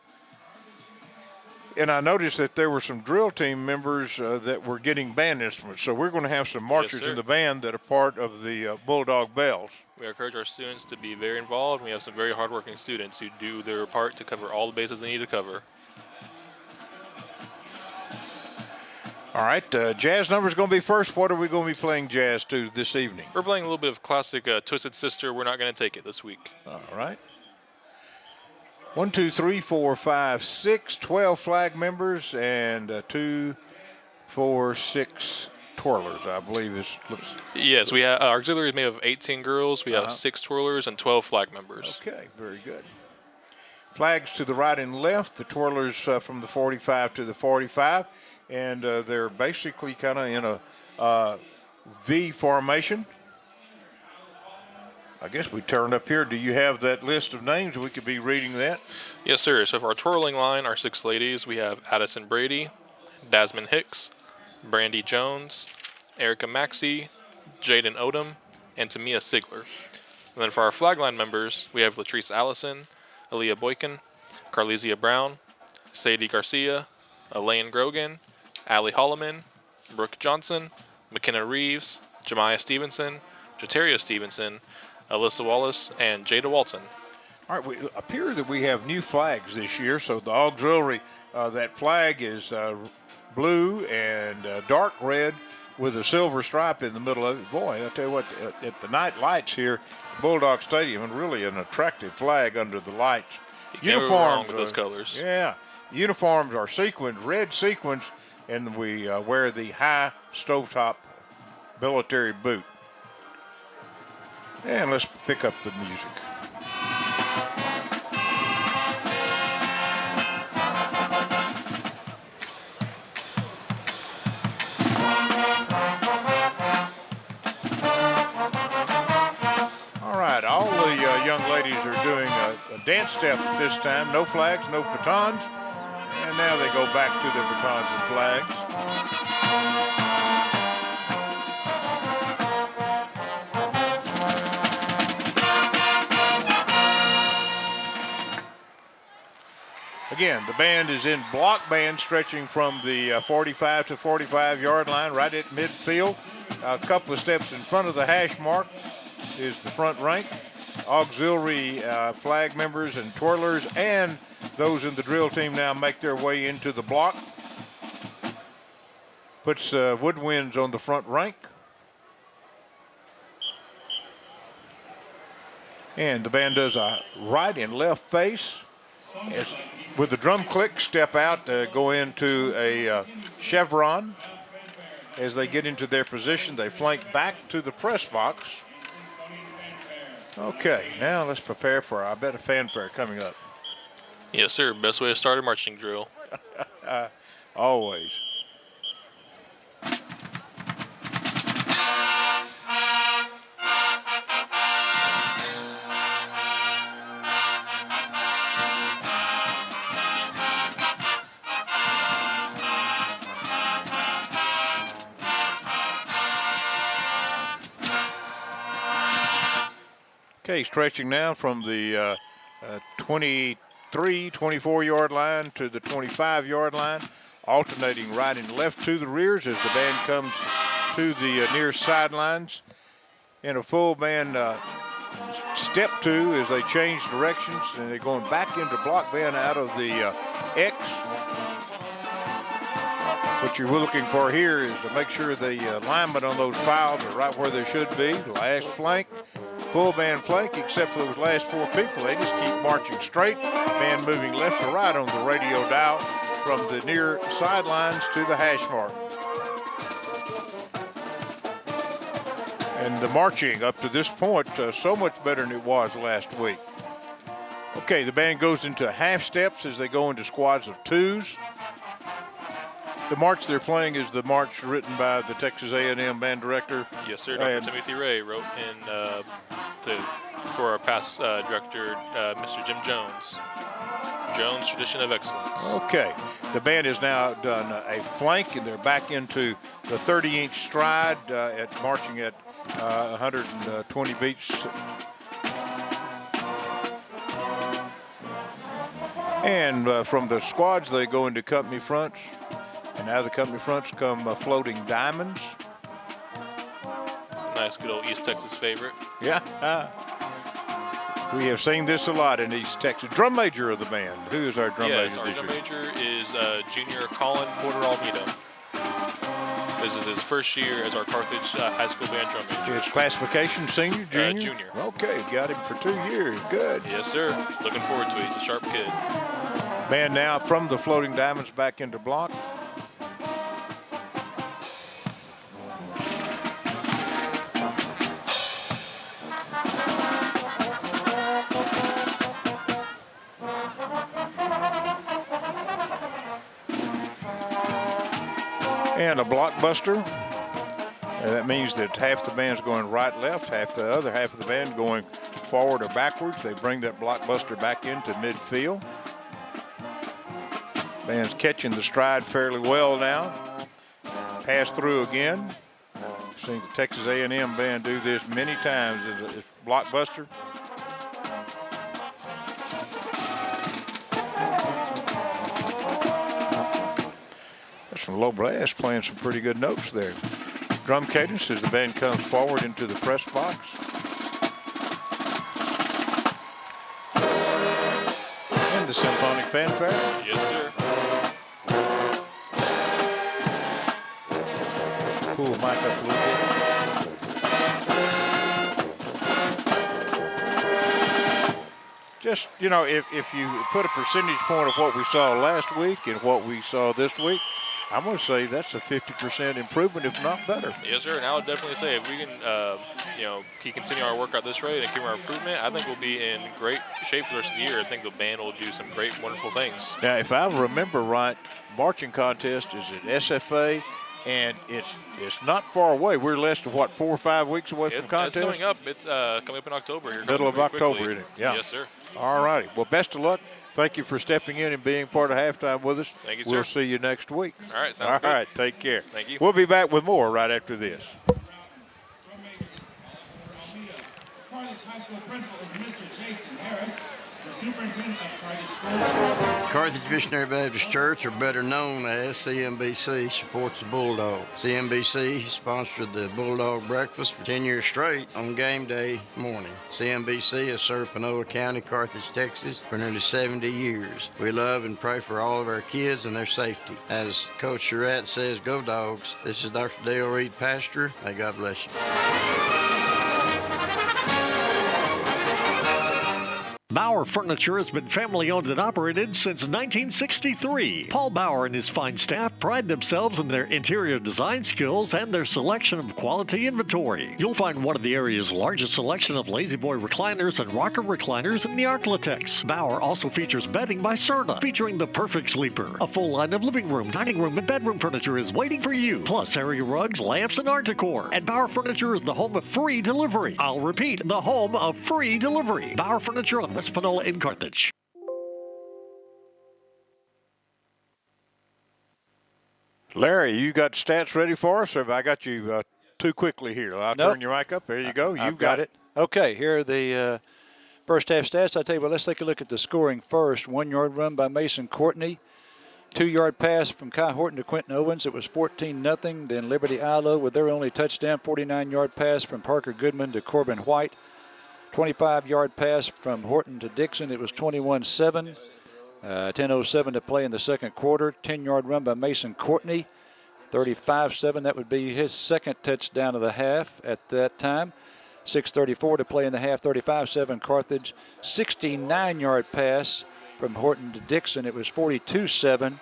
Speaker 6: And I noticed that there were some drill team members that were getting band instruments. So we're going to have some marchers in the band that are part of the Bulldog Bells.
Speaker 16: We encourage our students to be very involved. We have some very hardworking students who do their part to cover all the bases they need to cover.
Speaker 6: All right, jazz number is going to be first. What are we going to be playing jazz to this evening?
Speaker 16: We're playing a little bit of classic Twisted Sister. We're not going to take it this week.
Speaker 6: All right. 1, 2, 3, 4, 5, 6, 12 flag members, and 2, 4, 6 twirlers, I believe is.
Speaker 16: Yes, we have our auxiliary is made of 18 girls. We have 6 twirlers and 12 flag members.
Speaker 6: Okay, very good. Flags to the right and left. The twirlers from the 45 to the 45. And they're basically kind of in a V formation. I guess we turned up here. Do you have that list of names? We could be reading that.
Speaker 16: Yes, sir. So for our twirling line, our 6 ladies, we have Addison Brady, Dasmond Hicks, Brandy Jones, Erica Maxey, Jaden Odom, and Tamia Sigler. And then for our flag line members, we have Latrice Allison, Aaliyah Boykin, Carlisia Brown, Sadie Garcia, Elaine Grogan, Allie Holloman, Brooke Johnson, McKenna Reeves, Jemiah Stevenson, Jeteria Stevenson, Alyssa Wallace, and Jada Walton.
Speaker 6: All right, we appear that we have new flags this year. So the auxiliary, that flag is blue and dark red with a silver stripe in the middle of it. Boy, I tell you what, at the night lights here at Bulldog Stadium, and really an attractive flag under the lights.
Speaker 16: You can't go wrong with those colors.
Speaker 6: Yeah, uniforms are sequined, red sequins, and we wear the high stovetop military boot. And let's pick up the music. All right, all the young ladies are doing a dance step at this time. No flags, no batons. And now they go back to their batons and flags. Again, the band is in block band stretching from the 45 to 45-yard line right at midfield. A couple of steps in front of the hash mark is the front rank. Auxiliary flag members and twirlers and those in the drill team now make their way into the block. Puts woodwinds on the front rank. And the band does a right and left face. With the drum click, step out, go into a chevron. As they get into their position, they flank back to the press box. Okay, now let's prepare for, I bet, a fanfare coming up.
Speaker 16: Yes, sir. Best way to start a marching drill.
Speaker 6: Always. Okay, stretching now from the 23, 24-yard line to the 25-yard line, alternating right and left to the rears as the band comes to the near sidelines. In a full band step two as they change directions, and they're going back into block band out of the X. What you're looking for here is to make sure the alignment on those files are right where they should be. Last flank. Full band flank, except for those last 4 people. They just keep marching straight. Band moving left to right on the radio dial from the near sidelines to the hash mark. And the marching up to this point, so much better than it was last week. Okay, the band goes into half steps as they go into squads of twos. The march they're playing is the march written by the Texas A&M band director.
Speaker 16: Yes, sir. Dr. Timothy Ray wrote in for our past director, Mr. Jim Jones. Jones, Tradition of Excellence.
Speaker 6: Okay, the band has now done a flank, and they're back into the 30-inch stride at marching at 120 beats. And from the squads, they go into company fronts. And now the company fronts come floating diamonds.
Speaker 16: Nice, good old East Texas favorite.
Speaker 6: Yeah. We have seen this a lot in East Texas. Drum major of the band. Who is our drum major this year?
Speaker 16: Yes, our drum major is junior Colin Porter Almeida. This is his first year as our Carthage High School band drum major.
Speaker 6: His classification, senior, junior?
Speaker 16: Junior.
Speaker 6: Okay, got him for 2 years. Good.
Speaker 16: Yes, sir. Looking forward to it. He's a sharp kid.
Speaker 6: Band now from the floating diamonds back into block. And a blockbuster. That means that half the band's going right, left, half the other half of the band going forward or backwards. They bring that blockbuster back into midfield. Band's catching the stride fairly well now. Pass through again. Seen the Texas A&M band do this many times as a blockbuster. That's some low brass playing some pretty good notes there. Drum cadence as the band comes forward into the press box. And the symphonic fanfare.
Speaker 16: Yes, sir.
Speaker 6: Pull the mic up a little bit. Just, you know, if you put a percentage point of what we saw last week and what we saw this week, I'm going to say that's a 50% improvement, if not better.
Speaker 16: Yes, sir. And I would definitely say if we can, keep continue our work at this rate and keep our improvement, I think we'll be in great shape for the rest of the year. I think the band will do some great, wonderful things.
Speaker 6: Now, if I remember right, marching contest is at SFA, and it's not far away. We're less than, 4 or 5 weeks away from contest?
Speaker 16: It's coming up. It's coming up in October here.
Speaker 6: Middle of October,
Speaker 16: quickly.
Speaker 6: isn't it? Yeah.
Speaker 16: Yes, sir.
Speaker 6: All righty. Well, best of luck. Thank you for stepping in and being part of halftime with us.
Speaker 16: Thank you, sir.
Speaker 6: We'll see you next week.
Speaker 16: All right, sounds good.
Speaker 6: All right, take care.
Speaker 16: Thank you.
Speaker 6: We'll be back with more right after this.
Speaker 17: Carthage High School principal is Mr. Jason Harris, the superintendent of Carthage Schools.
Speaker 18: Carthage Missionary Baptist Church, or better known as CMBC, supports the Bulldog. CMBC sponsored the Bulldog breakfast for 10 years straight on game day morning. CMBC has served Panola County, Carthage, Texas for nearly 70 years. We love and pray for all of our kids and their safety. As Coach Surratt says, go Dogs. This is Dr. Dale Reed, pastor. May God bless you.
Speaker 13: Bauer Furniture has been family owned and operated since 1963. Paul Bauer and his fine staff pride themselves in their interior design skills and their selection of quality inventory. You'll find one of the area's largest selection of Lazy Boy recliners and rocker recliners in the Arklatex. Bauer also features bedding by Serta, featuring the perfect sleeper. A full line of living room, dining room, and bedroom furniture is waiting for you, plus area rugs, lamps, and art decor. And Bauer Furniture is the home of free delivery. I'll repeat, the home of free delivery. Bauer Furniture on West Panola in Carthage.
Speaker 6: Larry, you got stats ready for us, or have I got you too quickly here? I'll turn your mic up. There you go. You've got it.
Speaker 1: Okay, here are the first half stats. I tell you what, let's take a look at the scoring first. 1 yard run by Mason Courtney. 2 yard pass from Kai Horton to Quentin Owens. It was 14-0. Then Liberty Eylau with their only touchdown. 49 yard pass from Parker Goodman to Corbin White. 25 yard pass from Horton to Dixon. It was 21-7. 10:07 to play in the second quarter. 10 yard run by Mason Courtney. 35-7. That would be his second touchdown of the half at that time. 6:34 to play in the half. 35-7 Carthage. 69 yard pass from Horton to Dixon. It was 42-7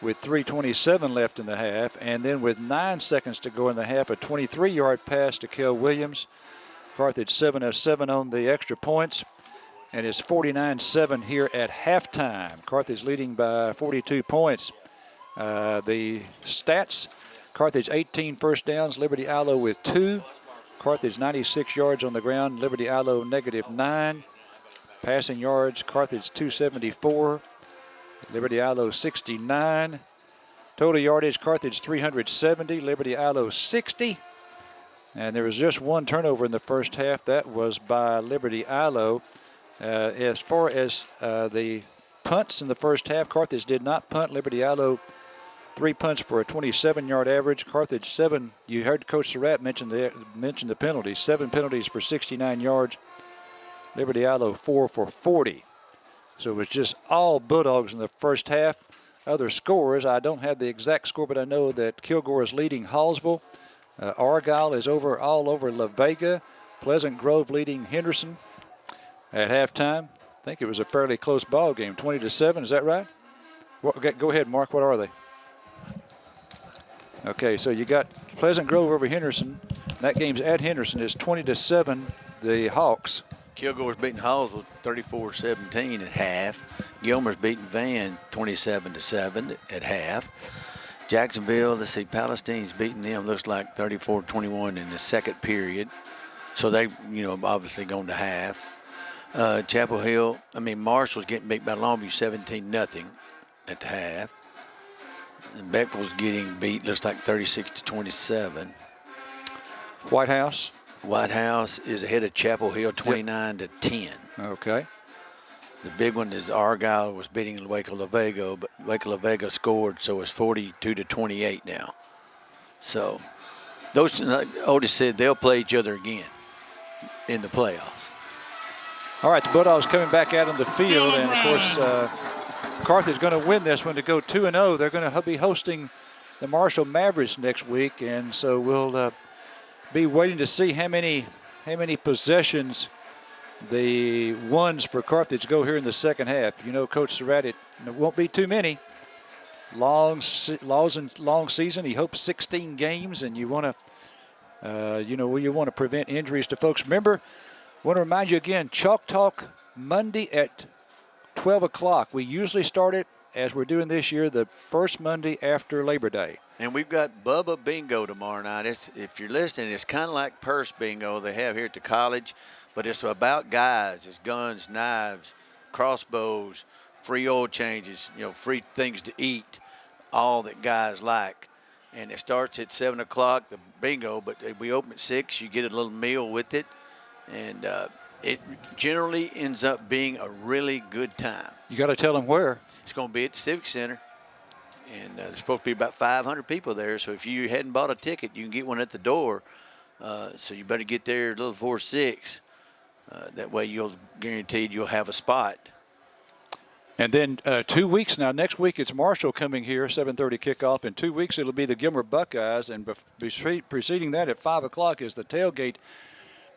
Speaker 1: with 3:27 left in the half. And then with 9 seconds to go in the half, a 23 yard pass to Kel Williams. Carthage 7 of 7 on the extra points. and it's 49-7 here at halftime. Carthage leading by 42 points. The stats, Carthage 18 first downs, Liberty Eylau with 2. Carthage 96 yards on the ground, Liberty Eylau -9. Passing yards, Carthage 274, Liberty Eylau 69. Total yardage, Carthage 370, Liberty Eylau 60. And there was just one turnover in the first half. That was by Liberty Eylau. As far as the punts in the first half, Carthage did not punt. Liberty Eylau 3 punts for a 27-yard average. Carthage 7. You heard Coach Surratt mention the penalties. 7 penalties for 69 yards. Liberty Eylau 4 for 40. So it was just all Bulldogs in the first half. Other scores, I don't have the exact score, but I know that Kilgore is leading Hallsville. Argyle is all over La Vega. Pleasant Grove leading Henderson at halftime. I think it was a fairly close ball game, 20-7. Is that right? Go ahead, Mark. What are they? Okay, so you got Pleasant Grove over Henderson. That game's at Henderson. It's 20-7. The Hawks.
Speaker 19: Kilgore's beating Hallsville 34-17 at half. Gilmer's beating Van 27-7 at half. Jacksonville, let's see, Palestine's beating them, looks like 34-21 in the second period. So they, obviously going to half. Marshall's getting beat by Longview 17-0 at the half. And Beckville's getting beat, looks like 36-27.
Speaker 1: White House
Speaker 19: is ahead of Chapel Hill 29-10.
Speaker 1: Okay.
Speaker 19: The big one is Argyle was beating Waco La Vega, but Waco La Vega scored, so it's 42-28 now. So those, Otis said they'll play each other again in the playoffs.
Speaker 1: All right, the Bulldogs coming back out on the field, and of course, Carthage is going to win this one to go 2-0. They're going to be hosting the Marshall Mavericks next week, and so we'll be waiting to see how many possessions the ones for Carthage go here in the second half. Coach Surratt, it won't be too many. Long season. He hopes 16 games, and you want to prevent injuries to folks. Remember, I want to remind you again, Chalk Talk Monday at 12 o'clock. We usually start it, as we're doing this year, the first Monday after Labor Day.
Speaker 19: And we've got Bubba Bingo tomorrow night. If you're listening, it's kind of like Purse Bingo they have here at the college, but it's about guys. It's guns, knives, crossbows, free oil changes, free things to eat, all that guys like. And it starts at 7 o'clock, the bingo, but we open at 6. You get a little meal with it, and it generally ends up being a really good time.
Speaker 1: You got to tell them where.
Speaker 19: It's going to be at the Civic Center. And there's supposed to be about 500 people there. So if you hadn't bought a ticket, you can get one at the door. So you better get there a little before 6. That way you'll guaranteed you'll have a spot.
Speaker 1: And then 2 weeks now. Next week it's Marshall coming here, 7:30 kickoff. In 2 weeks it'll be the Gilmer Buckeyes. And preceding that at 5 o'clock is the tailgate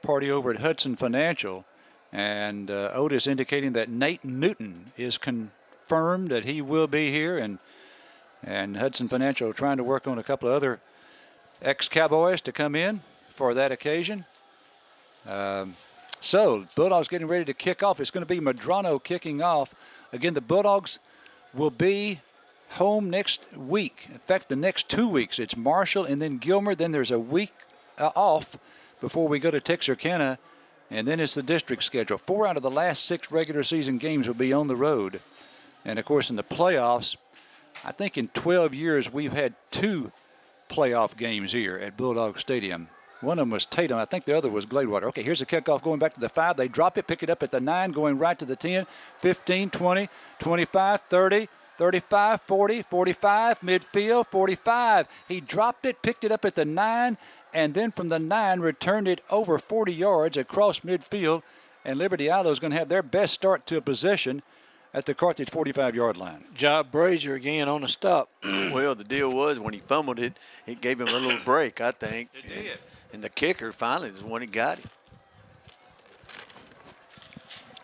Speaker 1: party over at Hudson Financial. And Otis indicating that Nate Newton is confirmed that he will be here. And Hudson Financial trying to work on a couple of other ex-Cowboys to come in for that occasion. So Bulldogs getting ready to kick off. It's going to be Medrano kicking off. Again, the Bulldogs will be home next week. In fact, the next 2 weeks. It's Marshall and then Gilmer. Then there's a week off before we go to Texarkana. And then it's the district schedule. 4 out of the last 6 regular season games will be on the road. And, of course, in the playoffs, I think in 12 years we've had 2 playoff games here at Bulldog Stadium. One of them was Tatum. I think the other was Gladewater. Okay, here's the kickoff going back to the 5. They drop it, pick it up at the 9, going right to the 10, 15, 20, 25, 30, 35, 40, 45, midfield, 45. He dropped it, picked it up at the 9, and then from the 9 returned it over 40 yards across midfield. And Liberty Eylau is going to have their best start to a possession at the Carthage 45-yard line.
Speaker 2: Job Brazier again on the stop.
Speaker 19: Well, the deal was when he fumbled it, it gave him a little break, I think. It did. And the kicker finally is the one he got him.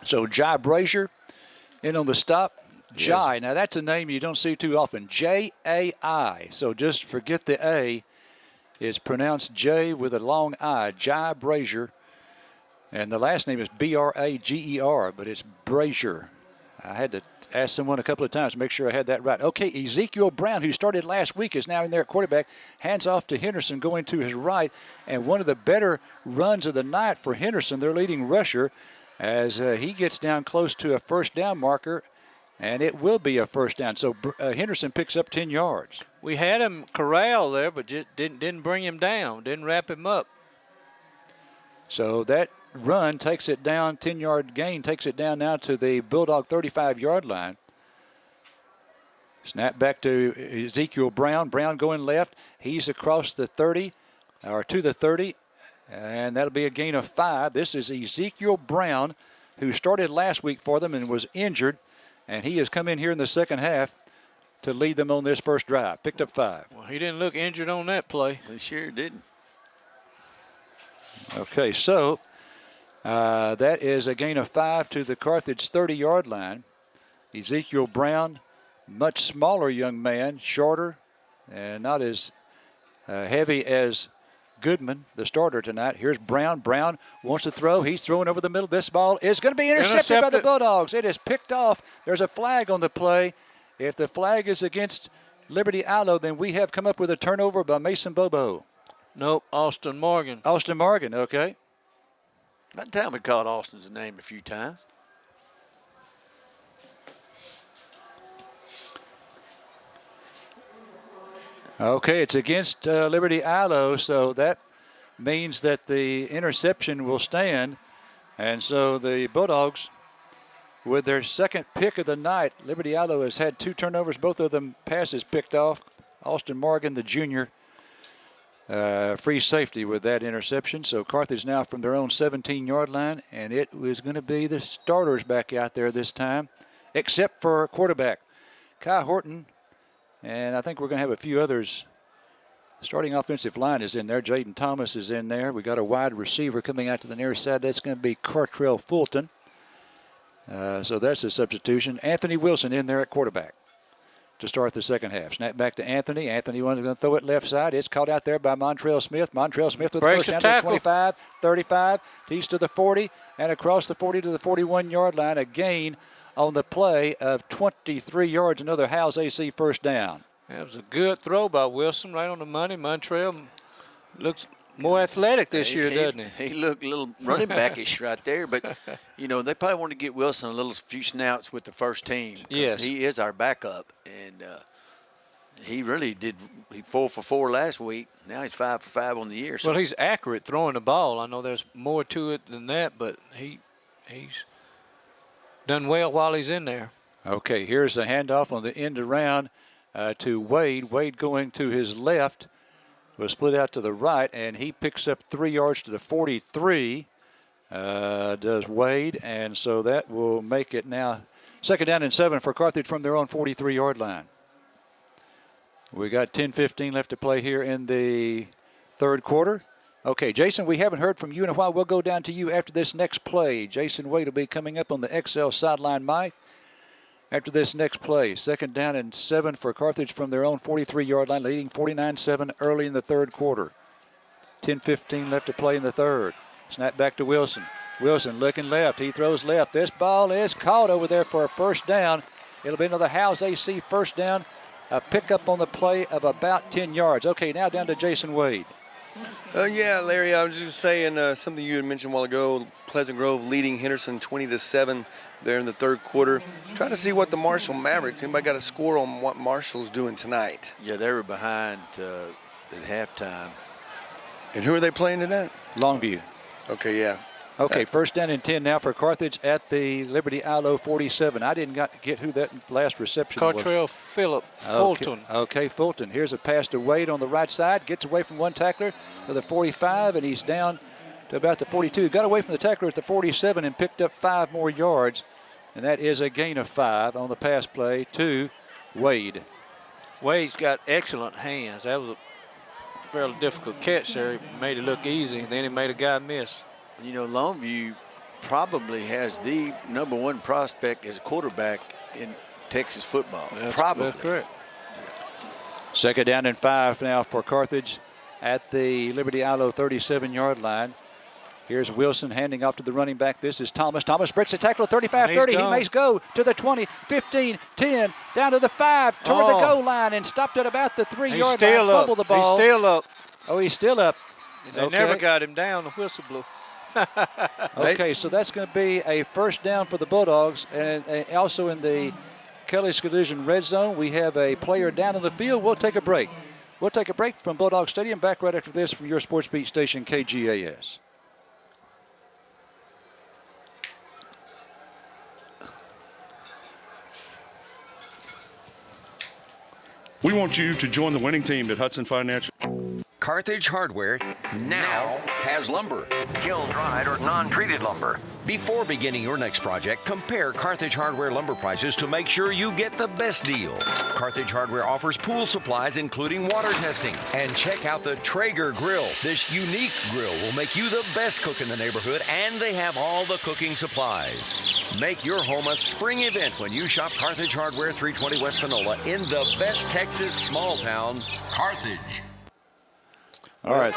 Speaker 1: So Jai Brazier in on the stop.
Speaker 19: Yes.
Speaker 1: Jai, now that's a name you don't see too often. J-A-I. So just forget the A. It's pronounced J with a long I. Jai Brazier. And the last name is Brager, but it's Brazier. I had to ask someone a couple of times to make sure I had that right. Okay, Ezekiel Brown, who started last week, is now in there at quarterback. Hands off to Henderson going to his right. And one of the better runs of the night for Henderson, their leading rusher, as he gets down close to a first down marker. And it will be a first down. So Henderson picks up 10 yards.
Speaker 2: We had him corralled there, but just didn't bring him down, didn't wrap him up.
Speaker 1: So that run takes it down, 10-yard gain, takes it down now to the Bulldog 35-yard line. Snap back to Ezekiel Brown. Brown going left. He's across the 30, or to the 30, and that'll be a gain of 5. This is Ezekiel Brown, who started last week for them and was injured. And he has come in here in the second half to lead them on this first drive. Picked up 5.
Speaker 2: Well, he didn't look injured on that play.
Speaker 19: He sure didn't.
Speaker 1: Okay, so that is a gain of 5 to the Carthage 30-yard line. Ezekiel Brown, much smaller young man, shorter, and not as heavy as Goodman, the starter tonight. Here's Brown. Brown wants to throw. He's throwing over the middle. This ball is going to be intercepted by the Bulldogs. It is picked off. There's a flag on the play. If the flag is against Liberty Eylau, then we have come up with a turnover by Mason Bobo.
Speaker 2: Nope, Austin Morgan.
Speaker 1: Austin Morgan, okay.
Speaker 19: About time we called Austin's name a few times.
Speaker 1: Okay, it's against Liberty Eylau, so that means that the interception will stand. And so the Bulldogs, with their second pick of the night, Liberty Eylau has had 2 turnovers, both of them passes picked off. Austin Morgan, the junior, free safety with that interception. So Carthage now from their own 17-yard line, and it was going to be the starters back out there this time, except for quarterback Kai Horton. And I think we're going to have a few others. Starting offensive line is in there. Jaden Thomas is in there. We got a wide receiver coming out to the near side. That's going to be Cartrell Fulton. So that's a substitution. Anthony Wilson in there at quarterback to start the second half. Snap back to Anthony. Anthony was going to throw it left side. It's caught out there by Montrell Smith. Montrell Smith with the first down to the 25, 35, tees to the 40, and across the 40 to the 41-yard line. A gain on the play of 23 yards, another Howes AC first down.
Speaker 2: That was a good throw by Wilson, right on the money. Montrell looks more athletic this year, doesn't he?
Speaker 19: He looked a little running backish right there, but, you know, they probably want to get Wilson a few snouts with the first team.
Speaker 2: Yes.
Speaker 19: He is our backup, and he really did. He 4 for 4 last week. Now he's 5 for 5 on the year. So.
Speaker 2: Well, he's accurate throwing the ball. I know there's more to it than that, but he's done well while he's in there.
Speaker 1: Okay, here's a handoff on the end around to Wade. Wade going to his left, was split out to the right, and he picks up 3 yards to the 43, does Wade. And so that will make it now second down and 7 for Carthage from their own 43-yard line. We got 10-15 left to play here in the third quarter. Okay, Jason, we haven't heard from you in a while. We'll go down to you after this next play. Jason Wade will be coming up on the XL sideline mic after this next play. Second down and 7 for Carthage from their own 43-yard line, leading 49-7 early in the third quarter. 10-15 left to play in the third. Snap back to Wilson. Wilson looking left. He throws left. This ball is caught over there for a first down. It'll be another Howes AC first down. A pickup on the play of about 10 yards. Okay, now down to Jason Wade.
Speaker 3: Yeah, Larry, I was just saying something you had mentioned a while ago. Pleasant Grove leading Henderson 20-7 there in the third quarter. Trying to see what the Marshall Mavericks, anybody got a score on what Marshall's doing tonight?
Speaker 19: Yeah, they were behind at halftime.
Speaker 3: And who are they playing tonight?
Speaker 1: Longview.
Speaker 3: Okay, yeah.
Speaker 1: Okay, first down and 10 now for Carthage at the Liberty Eylau 47. I didn't get who that last reception was.
Speaker 2: Cartrell Fulton.
Speaker 1: Okay, Fulton. Here's a pass to Wade on the right side. Gets away from one tackler to the 45, and he's down to about the 42. Got away from the tackler at the 47 and picked up 5 more yards. And that is a gain of 5 on the pass play to Wade.
Speaker 2: Wade's got excellent hands. That was a fairly difficult catch there. He made it look easy, and then he made a guy miss.
Speaker 19: You know, Longview probably has the #1 prospect as a quarterback in Texas football. That's
Speaker 2: correct.
Speaker 1: Second down and 5 now for Carthage at the Liberty Eylau 37-yard line. Here's Wilson handing off to the running back. This is Thomas. Thomas breaks the tackle, 35-30. He
Speaker 2: gone.
Speaker 1: makes go to the 20, 15, 10, down to the 5, toward the goal line, and stopped at about the 3-yard line. Fumbled the ball.
Speaker 2: He's still up.
Speaker 1: Oh, he's still up.
Speaker 2: They never got him down. The whistle blew.
Speaker 1: Okay, so that's going to be a first down for the Bulldogs. And also in the Kelly's Collision red zone, we have a player down in the field. We'll take a break. We'll take a break from Bulldog Stadium. Back right after this from your Sports Beat station, KGAS.
Speaker 10: We want you to join the winning team at Hudson Financial.
Speaker 8: Carthage Hardware now has lumber. Kiln-dried or non-treated lumber. Before beginning your next project, compare Carthage Hardware lumber prices to make sure you get the best deal. Carthage Hardware offers pool supplies including water testing. And check out the Traeger grill. This unique grill will make you the best cook in the neighborhood, and they have all the cooking supplies. Make your home a spring event when you shop Carthage Hardware, 320 West Panola in the best Texas small town, Carthage.
Speaker 1: All right.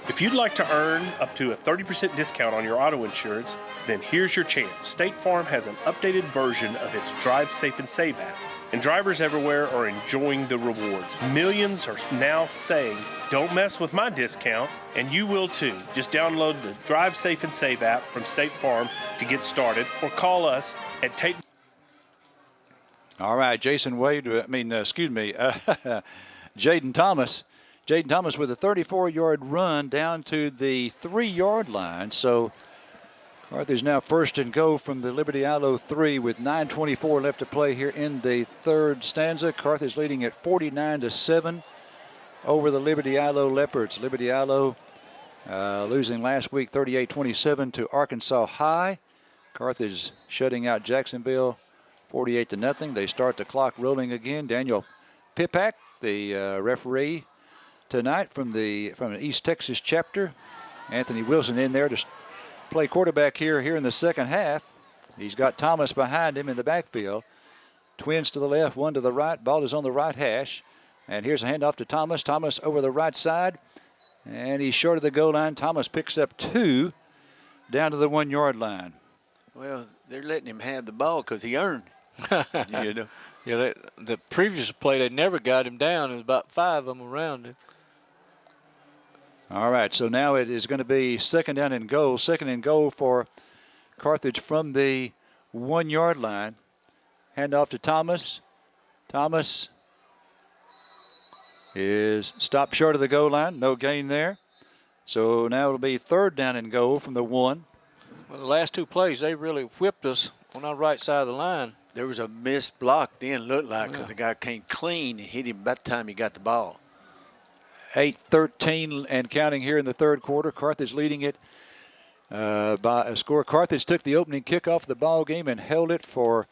Speaker 12: If you'd like to earn up to a 30% discount on your auto insurance, then here's your chance. State Farm has an updated version of its Drive Safe and Save app, and drivers everywhere are enjoying the rewards. Millions are now saying, "Don't mess with my discount," and you will too. Just download the Drive Safe and Save app from State Farm to get started, or call us at Tate.
Speaker 1: All right, Jaden Thomas. Jaden Thomas with a 34-yard run down to the 3-yard line. So Carthage now first and go from the Liberty Eylau 3 with 9:24 left to play here in the third stanza. Carthage leading at 49-7 over the Liberty Eylau Leopards. Liberty Eylau losing last week 38-27 to Arkansas High. Carthage shutting out Jacksonville 48-0. They start the clock rolling again. Daniel Pipak, the referee tonight from the East Texas chapter. Anthony Wilson in there to play quarterback here in the second half. He's got Thomas behind him in the backfield. Twins to the left, one to the right. Ball is on the right hash. And here's a handoff to Thomas. Thomas over the right side. And he's short of the goal line. Thomas picks up 2 down to the 1-yard line.
Speaker 19: Well, they're letting him have the ball because he earned. You know.
Speaker 2: Yeah, the previous play, they never got him down. There was about 5 of them around him.
Speaker 1: All right, so now it is going to be second down and goal. Second and goal for Carthage from the 1-yard line. Hand off to Thomas. Thomas is stopped short of the goal line. No gain there. So now it'll be third down and goal from the 1.
Speaker 2: Well, the last 2 plays, they really whipped us on our right side of the line.
Speaker 19: There was a missed block then, looked like, because the guy came clean and hit him by the time he got the ball.
Speaker 1: 8-13 and counting here in the third quarter. Carthage leading it by a score. Carthage took the opening kickoff of the ball game and held it for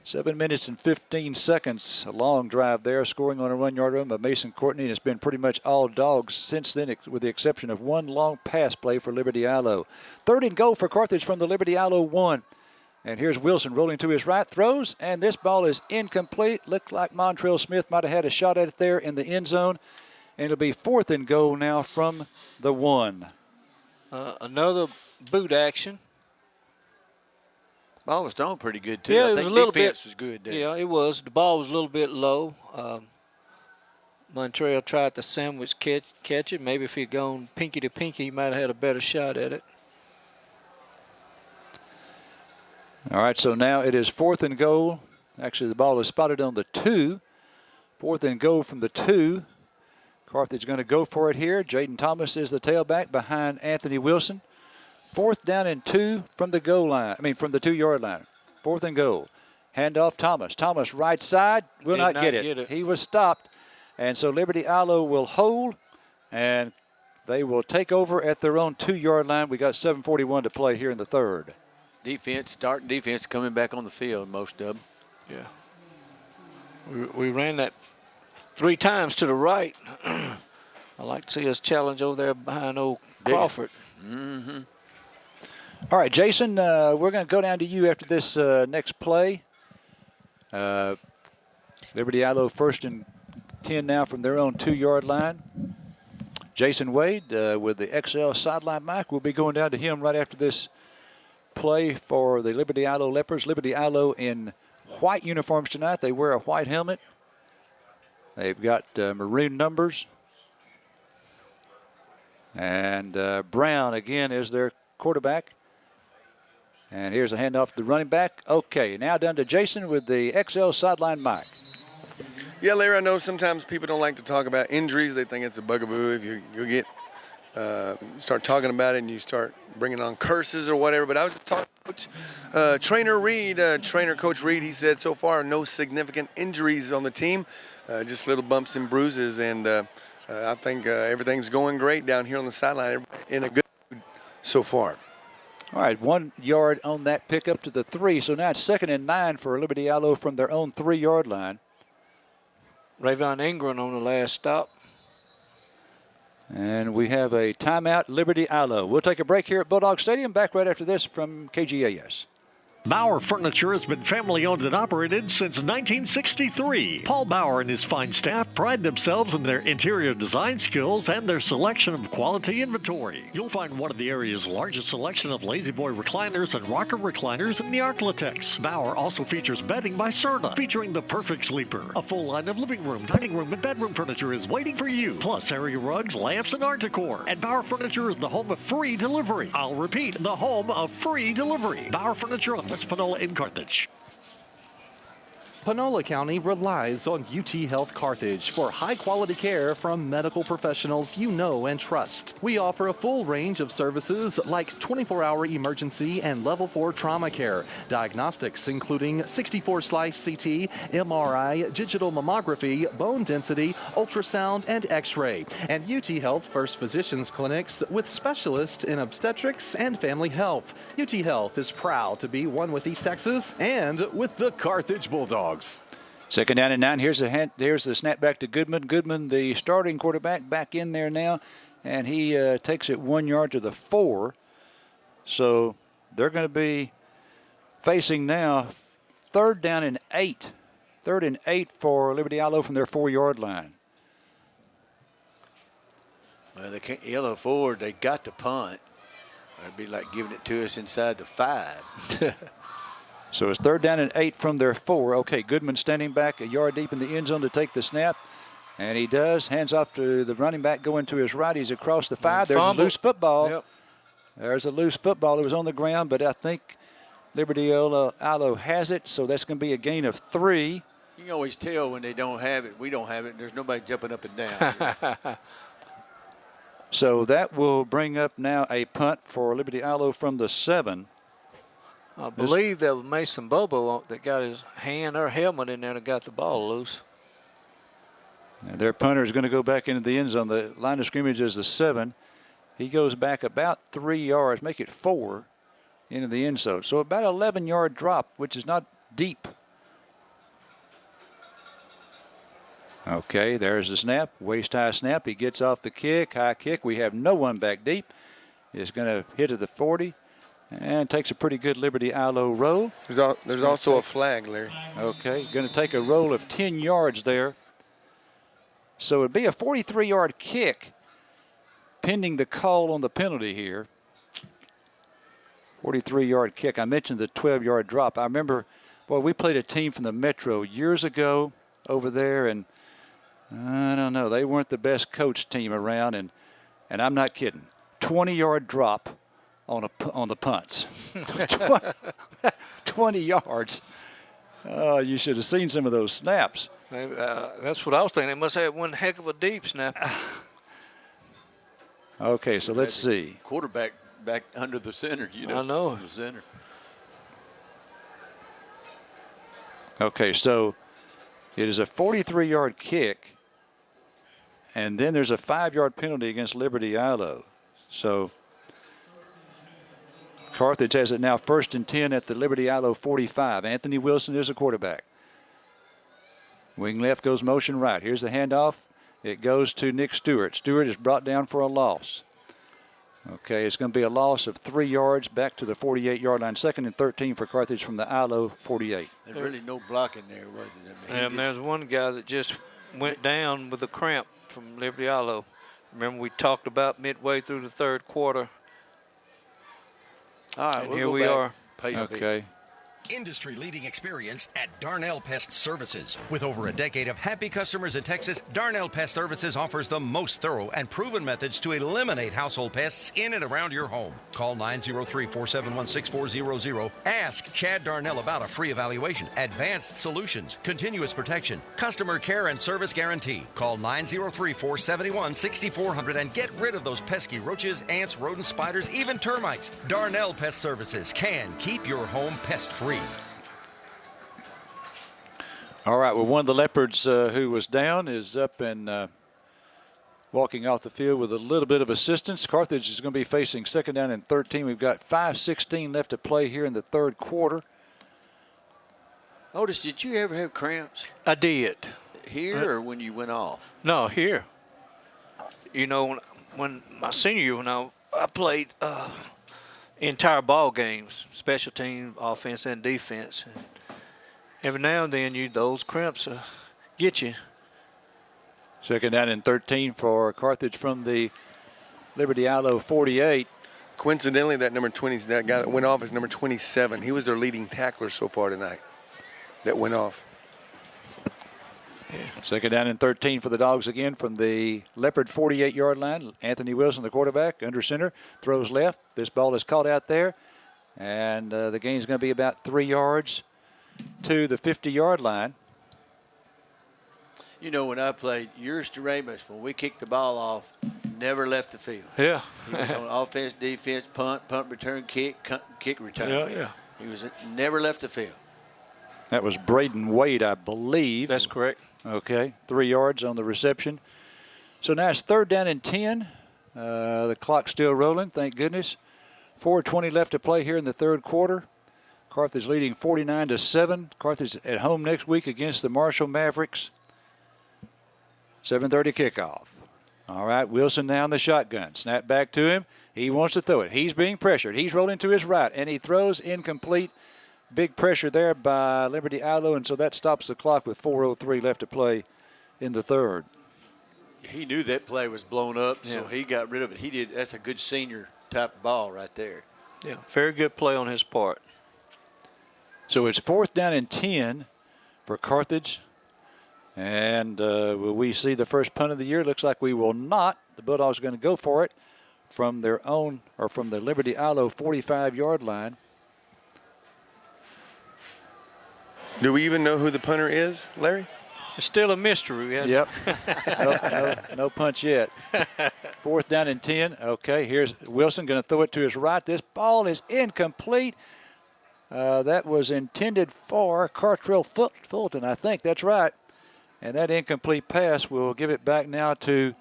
Speaker 1: 7 minutes and 15 seconds. A long drive there, scoring on a 1-yard run by Mason Courtney, and it's been pretty much all dogs since then, with the exception of one long pass play for Liberty Eylau. Third and goal for Carthage from the Liberty Eylau 1. And here's Wilson rolling to his right, throws, and this ball is incomplete. Looked like Montrell Smith might have had a shot at it there in the end zone. And it'll be fourth and goal now from the 1.
Speaker 19: Another boot action. Ball was thrown pretty good, too.
Speaker 2: Yeah,
Speaker 19: I
Speaker 2: it
Speaker 19: think
Speaker 2: was a little
Speaker 19: defense
Speaker 2: bit.
Speaker 19: was good there.
Speaker 2: Yeah, it was. The ball was a little bit low. Montrell tried to sandwich catch it. Maybe if he'd gone pinky to pinky, he might have had a better shot at it.
Speaker 1: All right, so now it is fourth and goal. Actually, the ball is spotted on the 2. Fourth and goal from the 2. Carthage going to go for it here. Jaden Thomas is the tailback behind Anthony Wilson. Fourth down and 2 from the goal line. From the 2-yard line. Fourth and goal. Handoff Thomas. Thomas right side. Will not get it. He was stopped. And so Liberty Eylau will hold. And they will take over at their own 2-yard line. We got 7:41 to play here in the third.
Speaker 19: Starting defense coming back on the field, most of them.
Speaker 2: Yeah. We ran that 3 times to the right. I like to see us challenge over there behind old Crawford.
Speaker 19: Mm-hmm.
Speaker 1: All right, Jason, we're going to go down to you after this next play. Liberty Eylau first and 10 now from their own 2-yard line. Jason Wade with the XL sideline mic. We'll be going down to him right after this play for the Liberty Eylau Leopards. Liberty Eylau in white uniforms tonight. They wear a white helmet. They've got maroon numbers. And Brown again is their quarterback. And here's a handoff to the running back. Okay, now down to Jason with the XL sideline mic.
Speaker 3: Yeah, Larry, I know sometimes people don't like to talk about injuries. They think it's a bugaboo if you get start talking about it and you start bringing on curses or whatever. But I was just talking to Coach Reed, he said so far no significant injuries on the team, just little bumps and bruises. And I think everything's going great down here on the sideline in a good mood so far.
Speaker 1: All right, 1 yard on that pickup to the 3. So now it's 2nd and 9 for Liberty Eylau from their own 3-yard line.
Speaker 2: Rayvon Ingram on the last stop.
Speaker 1: And we have a timeout, Liberty Eylau. We'll take a break here at Bulldog Stadium. Back right after this from KGAS.
Speaker 13: Bauer Furniture has been family owned and operated since 1963. Paul Bauer and his fine staff pride themselves in their interior design skills and their selection of quality inventory. You'll find one of the area's largest selection of Lazy Boy recliners and rocker recliners in the Arklatex. Bauer also features bedding by Serta, featuring the perfect sleeper. A full line of living room, dining room, and bedroom furniture is waiting for you, plus area rugs, lamps, and art decor. And Bauer Furniture is the home of free delivery. I'll repeat, the home of free delivery. Bauer Furniture on West Panola in Carthage.
Speaker 15: Panola County relies on UT Health Carthage for high-quality care from medical professionals you know and trust. We offer a full range of services like 24-hour emergency and level 4 trauma care, diagnostics including 64-slice CT, MRI, digital mammography, bone density, ultrasound, and X-ray, and UT Health First Physicians clinics with specialists in obstetrics and family health. UT Health is proud to be one with East Texas and with the Carthage Bulldogs.
Speaker 1: 2nd down and 9. Here's the snap back to Goodman. Goodman, the starting quarterback, back in there now, and he takes it 1 yard to the 4. So they're going to be facing now 3rd down and 8. 3rd and 8 for Liberty Eylau from their 4-yard line.
Speaker 19: Well, they can't yellow forward. They got to punt. It'd be like giving it to us inside the 5.
Speaker 1: So it's 3rd down and 8 from their 4. Okay, Goodman standing back a yard deep in the end zone to take the snap. And he does. Hands off to the running back going to his right. He's across the 5. There's a loose football.
Speaker 2: Yep.
Speaker 1: There's a loose football. It was on the ground, but I think Liberty Eylau has it. So that's going to be a gain of 3.
Speaker 19: You can always tell when they don't have it. We don't have it. And there's nobody jumping up and down.
Speaker 1: So that will bring up now a punt for Liberty Eylau from the 7.
Speaker 2: I believe that was Mason Bobo that got his hand or helmet in there and got the ball loose.
Speaker 1: And their punter is going to go back into the end zone. The line of scrimmage is the 7. He goes back about 3 yards, make it 4 into the end zone. So about an 11-yard drop, which is not deep. Okay, there's the snap, waist-high snap. He gets off the kick, high kick. We have no one back deep. It's going to hit at the 40. And takes a pretty good Liberty Eylau roll.
Speaker 3: There's also a flag, Larry.
Speaker 1: Okay, going to take a roll of 10 yards there. So it'd be a 43-yard kick pending the call on the penalty here. 43-yard kick. I mentioned the 12-yard drop. I remember, we played a team from the Metro years ago over there, and I don't know, they weren't the best coached team around, and I'm not kidding. 20-yard drop on the punts. 20 yards. Oh, you should have seen some of those snaps.
Speaker 2: That's what I was thinking. They must have one heck of a deep snap.
Speaker 1: Okay, so let's see.
Speaker 19: Quarterback back under the center,
Speaker 2: I know.
Speaker 19: The center.
Speaker 1: Okay, so it is a 43-yard kick, and then there's a 5-yard penalty against Liberty Eylau. So Carthage has it now 1st and 10 at the Liberty Eylau 45. Anthony Wilson is a quarterback. Wing left goes motion right. Here's the handoff. It goes to Nick Stewart. Stewart is brought down for a loss. Okay, it's going to be a loss of 3 yards back to the 48-yard line. 2nd and 13 for Carthage from the Eylau 48.
Speaker 19: There's really no blocking there, was it?
Speaker 2: And there's one guy that just went down with a cramp from Liberty Eylau. Remember we talked about midway through the third quarter.
Speaker 19: All right,
Speaker 2: and
Speaker 19: we'll
Speaker 2: here
Speaker 19: go
Speaker 2: we
Speaker 19: back.
Speaker 2: are.
Speaker 1: Okay.
Speaker 8: Industry-leading experience at Darnell Pest Services. With over a decade of happy customers in Texas, Darnell Pest Services offers the most thorough and proven methods to eliminate household pests in and around your home. Call 903-471-6400. Ask Chad Darnell about a free evaluation, advanced solutions, continuous protection, customer care, and service guarantee. Call 903-471-6400 and get rid of those pesky roaches, ants, rodents, spiders, even termites. Darnell Pest Services can keep your home pest-free.
Speaker 1: All right, well, one of the Leopards who was down is up and walking off the field with a little bit of assistance. Carthage is going to be facing second down and 13. We've got 5:16 left to play here in the third quarter.
Speaker 19: Otis, did you ever have cramps?
Speaker 2: I did.
Speaker 19: Here or when you went off?
Speaker 2: No, here. You know, when my senior year, when I played entire ball games, special team, offense and defense. And every now and then, those cramps get you.
Speaker 1: Second down and 13 for Carthage from the Liberty Eylau 48.
Speaker 3: Coincidentally, that number 20, that guy that went off is number 27. He was their leading tackler so far tonight. That went off.
Speaker 1: Second down and 13 for the Dogs again from the Leopard 48-yard line. Anthony Wilson, the quarterback, under center, throws left. This ball is caught out there, and the gain is going to be about 3 yards to the 50-yard line.
Speaker 19: You know, when I played, yours to Ramus, when we kicked the ball off, never left the field.
Speaker 2: Yeah.
Speaker 19: He was on offense, defense, punt return, kick return.
Speaker 2: Yeah.
Speaker 19: He was never left the field.
Speaker 1: That was Braden Wade, I believe.
Speaker 2: That's correct.
Speaker 1: Okay, 3 yards on the reception. So now it's third down and 10. The clock's still rolling, thank goodness. 4:20 left to play here in the third quarter. Carthage leading 49-7. Carthage at home next week against the Marshall Mavericks. 7:30 kickoff. All right, Wilson now in the shotgun. Snap back to him. He wants to throw it. He's being pressured. He's rolling to his right, and he throws incomplete. Big pressure there by Liberty Eylau, and so that stops the clock with 4:03 left to play in the third.
Speaker 19: He knew that play was blown up, so he got rid of it. He did. That's a good senior type of ball right there.
Speaker 2: Yeah, very good play on his part.
Speaker 1: So it's fourth down and 10 for Carthage. And will we see the first punt of the year? Looks like we will not. The Bulldogs are going to go for it from their own, or from the Liberty Eylau 45-yard line.
Speaker 3: Do we even know who the punter is, Larry?
Speaker 2: It's still a mystery.
Speaker 1: Yep. no punch yet. Fourth down and 10. Okay, here's Wilson going to throw it to his right. This ball is incomplete. That was intended for Cartrell Fulton, I think. That's right. And that incomplete pass will give it back now to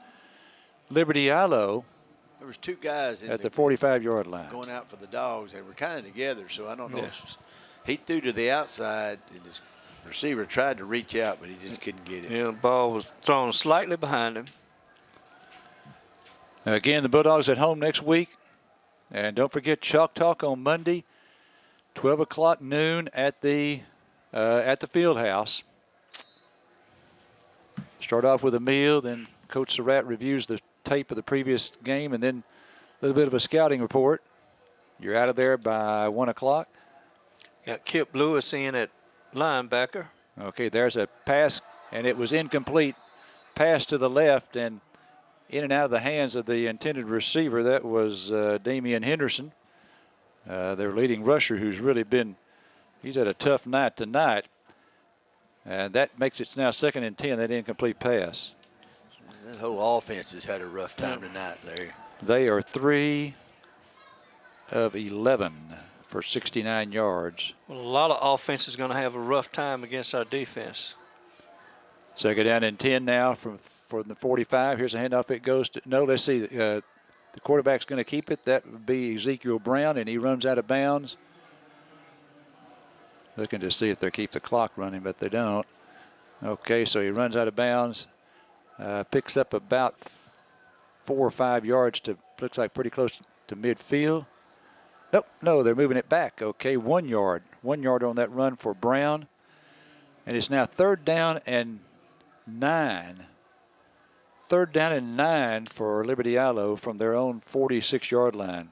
Speaker 1: Liberty Eylau.
Speaker 19: There was two guys
Speaker 1: at the 45-yard line
Speaker 19: going out for the Dogs. They were kind of together, so I don't know if he threw to the outside, and his receiver tried to reach out, but he just couldn't get it.
Speaker 2: Yeah, the ball was thrown slightly behind him.
Speaker 1: Again, the Bulldogs at home next week. And don't forget Chalk Talk on Monday, 12 o'clock noon at the field house. Start off with a meal, then Coach Surratt reviews the tape of the previous game, and then a little bit of a scouting report. You're out of there by 1 o'clock.
Speaker 2: Got Kip Lewis in at linebacker.
Speaker 1: Okay, there's a pass, and it was incomplete. Pass to the left, and in and out of the hands of the intended receiver. That was Damian Henderson, their leading rusher, who's really he's had a tough night tonight. And that makes it now second and 10, that incomplete pass.
Speaker 19: That whole offense has had a rough time tonight, Larry.
Speaker 1: They are 3 of 11 for 69 yards.
Speaker 2: Well, a lot of offense is going to have a rough time against our defense.
Speaker 1: Second down and 10 now for the 45. Here's a handoff. It goes to, no, let's see. The quarterback's going to keep it. That would be Ezekiel Brown, and he runs out of bounds. Looking to see if they keep the clock running, but they don't. Okay, so he runs out of bounds. Picks up about 4 or 5 yards to, looks like pretty close to midfield. Nope, no, they're moving it back. Okay, 1 yard. 1 yard on that run for Brown. And it's now third down and 9 3rd down and 9 for Liberty Eylau from their own 46-yard line.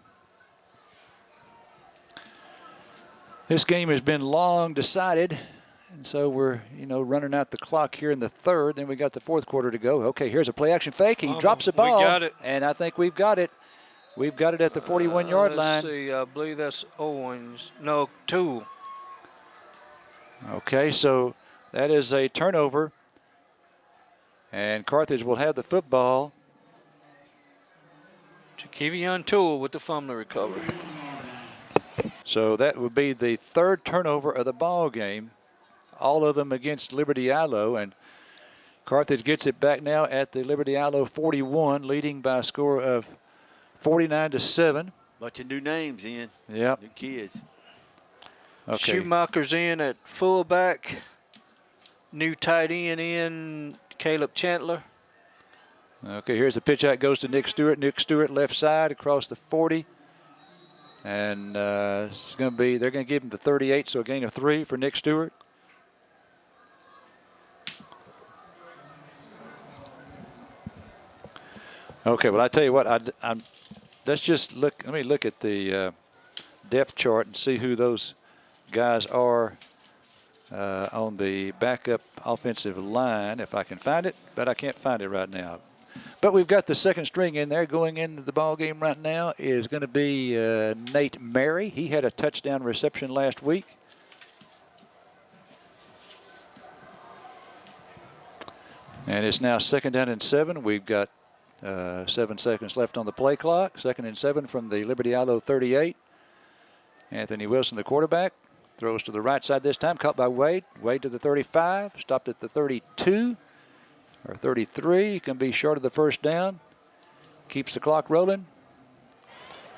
Speaker 1: This game has been long decided, and so we're, running out the clock here in the 3rd. Then we got the 4th quarter to go. Okay, here's a play-action fake. He drops the ball.
Speaker 2: We got it.
Speaker 1: And I think we've got it. We've got it at the 41-yard line.
Speaker 2: Let's see. I believe that's Owens. No, Toole.
Speaker 1: Okay, so that is a turnover. And Carthage will have the football.
Speaker 2: Jakevion Toole with the fumbling recovery.
Speaker 1: So that would be the 3rd turnover of the ball game. All of them against Liberty Eylau, and Carthage gets it back now at the Liberty Eylau 41, leading by a score of 49-7.
Speaker 19: Bunch of new names in.
Speaker 1: Yep.
Speaker 19: New kids.
Speaker 1: Okay.
Speaker 2: Schumacher's in at fullback. New tight end in, Caleb Chandler.
Speaker 1: Okay, here's the pitch out, goes to Nick Stewart. Nick Stewart left side across the 40. And it's going to be, they're going to give him the 38, so a gain of 3 for Nick Stewart. Okay, well, I tell you what, let's just look. Let me look at the depth chart and see who those guys are on the backup offensive line, if I can find it. But I can't find it right now. But we've got the 2nd string in there. Going into the ball game right now is going to be Nate Mary. He had a touchdown reception last week. And it's now 2nd down and 7. We've got 7 seconds left on the play clock. 2nd and 7 from the Liberty Eylau 38. Anthony Wilson, the quarterback, throws to the right side this time. Caught by Wade. Wade to the 35. Stopped at the 32. Or 33, can be short of the 1st down. Keeps the clock rolling.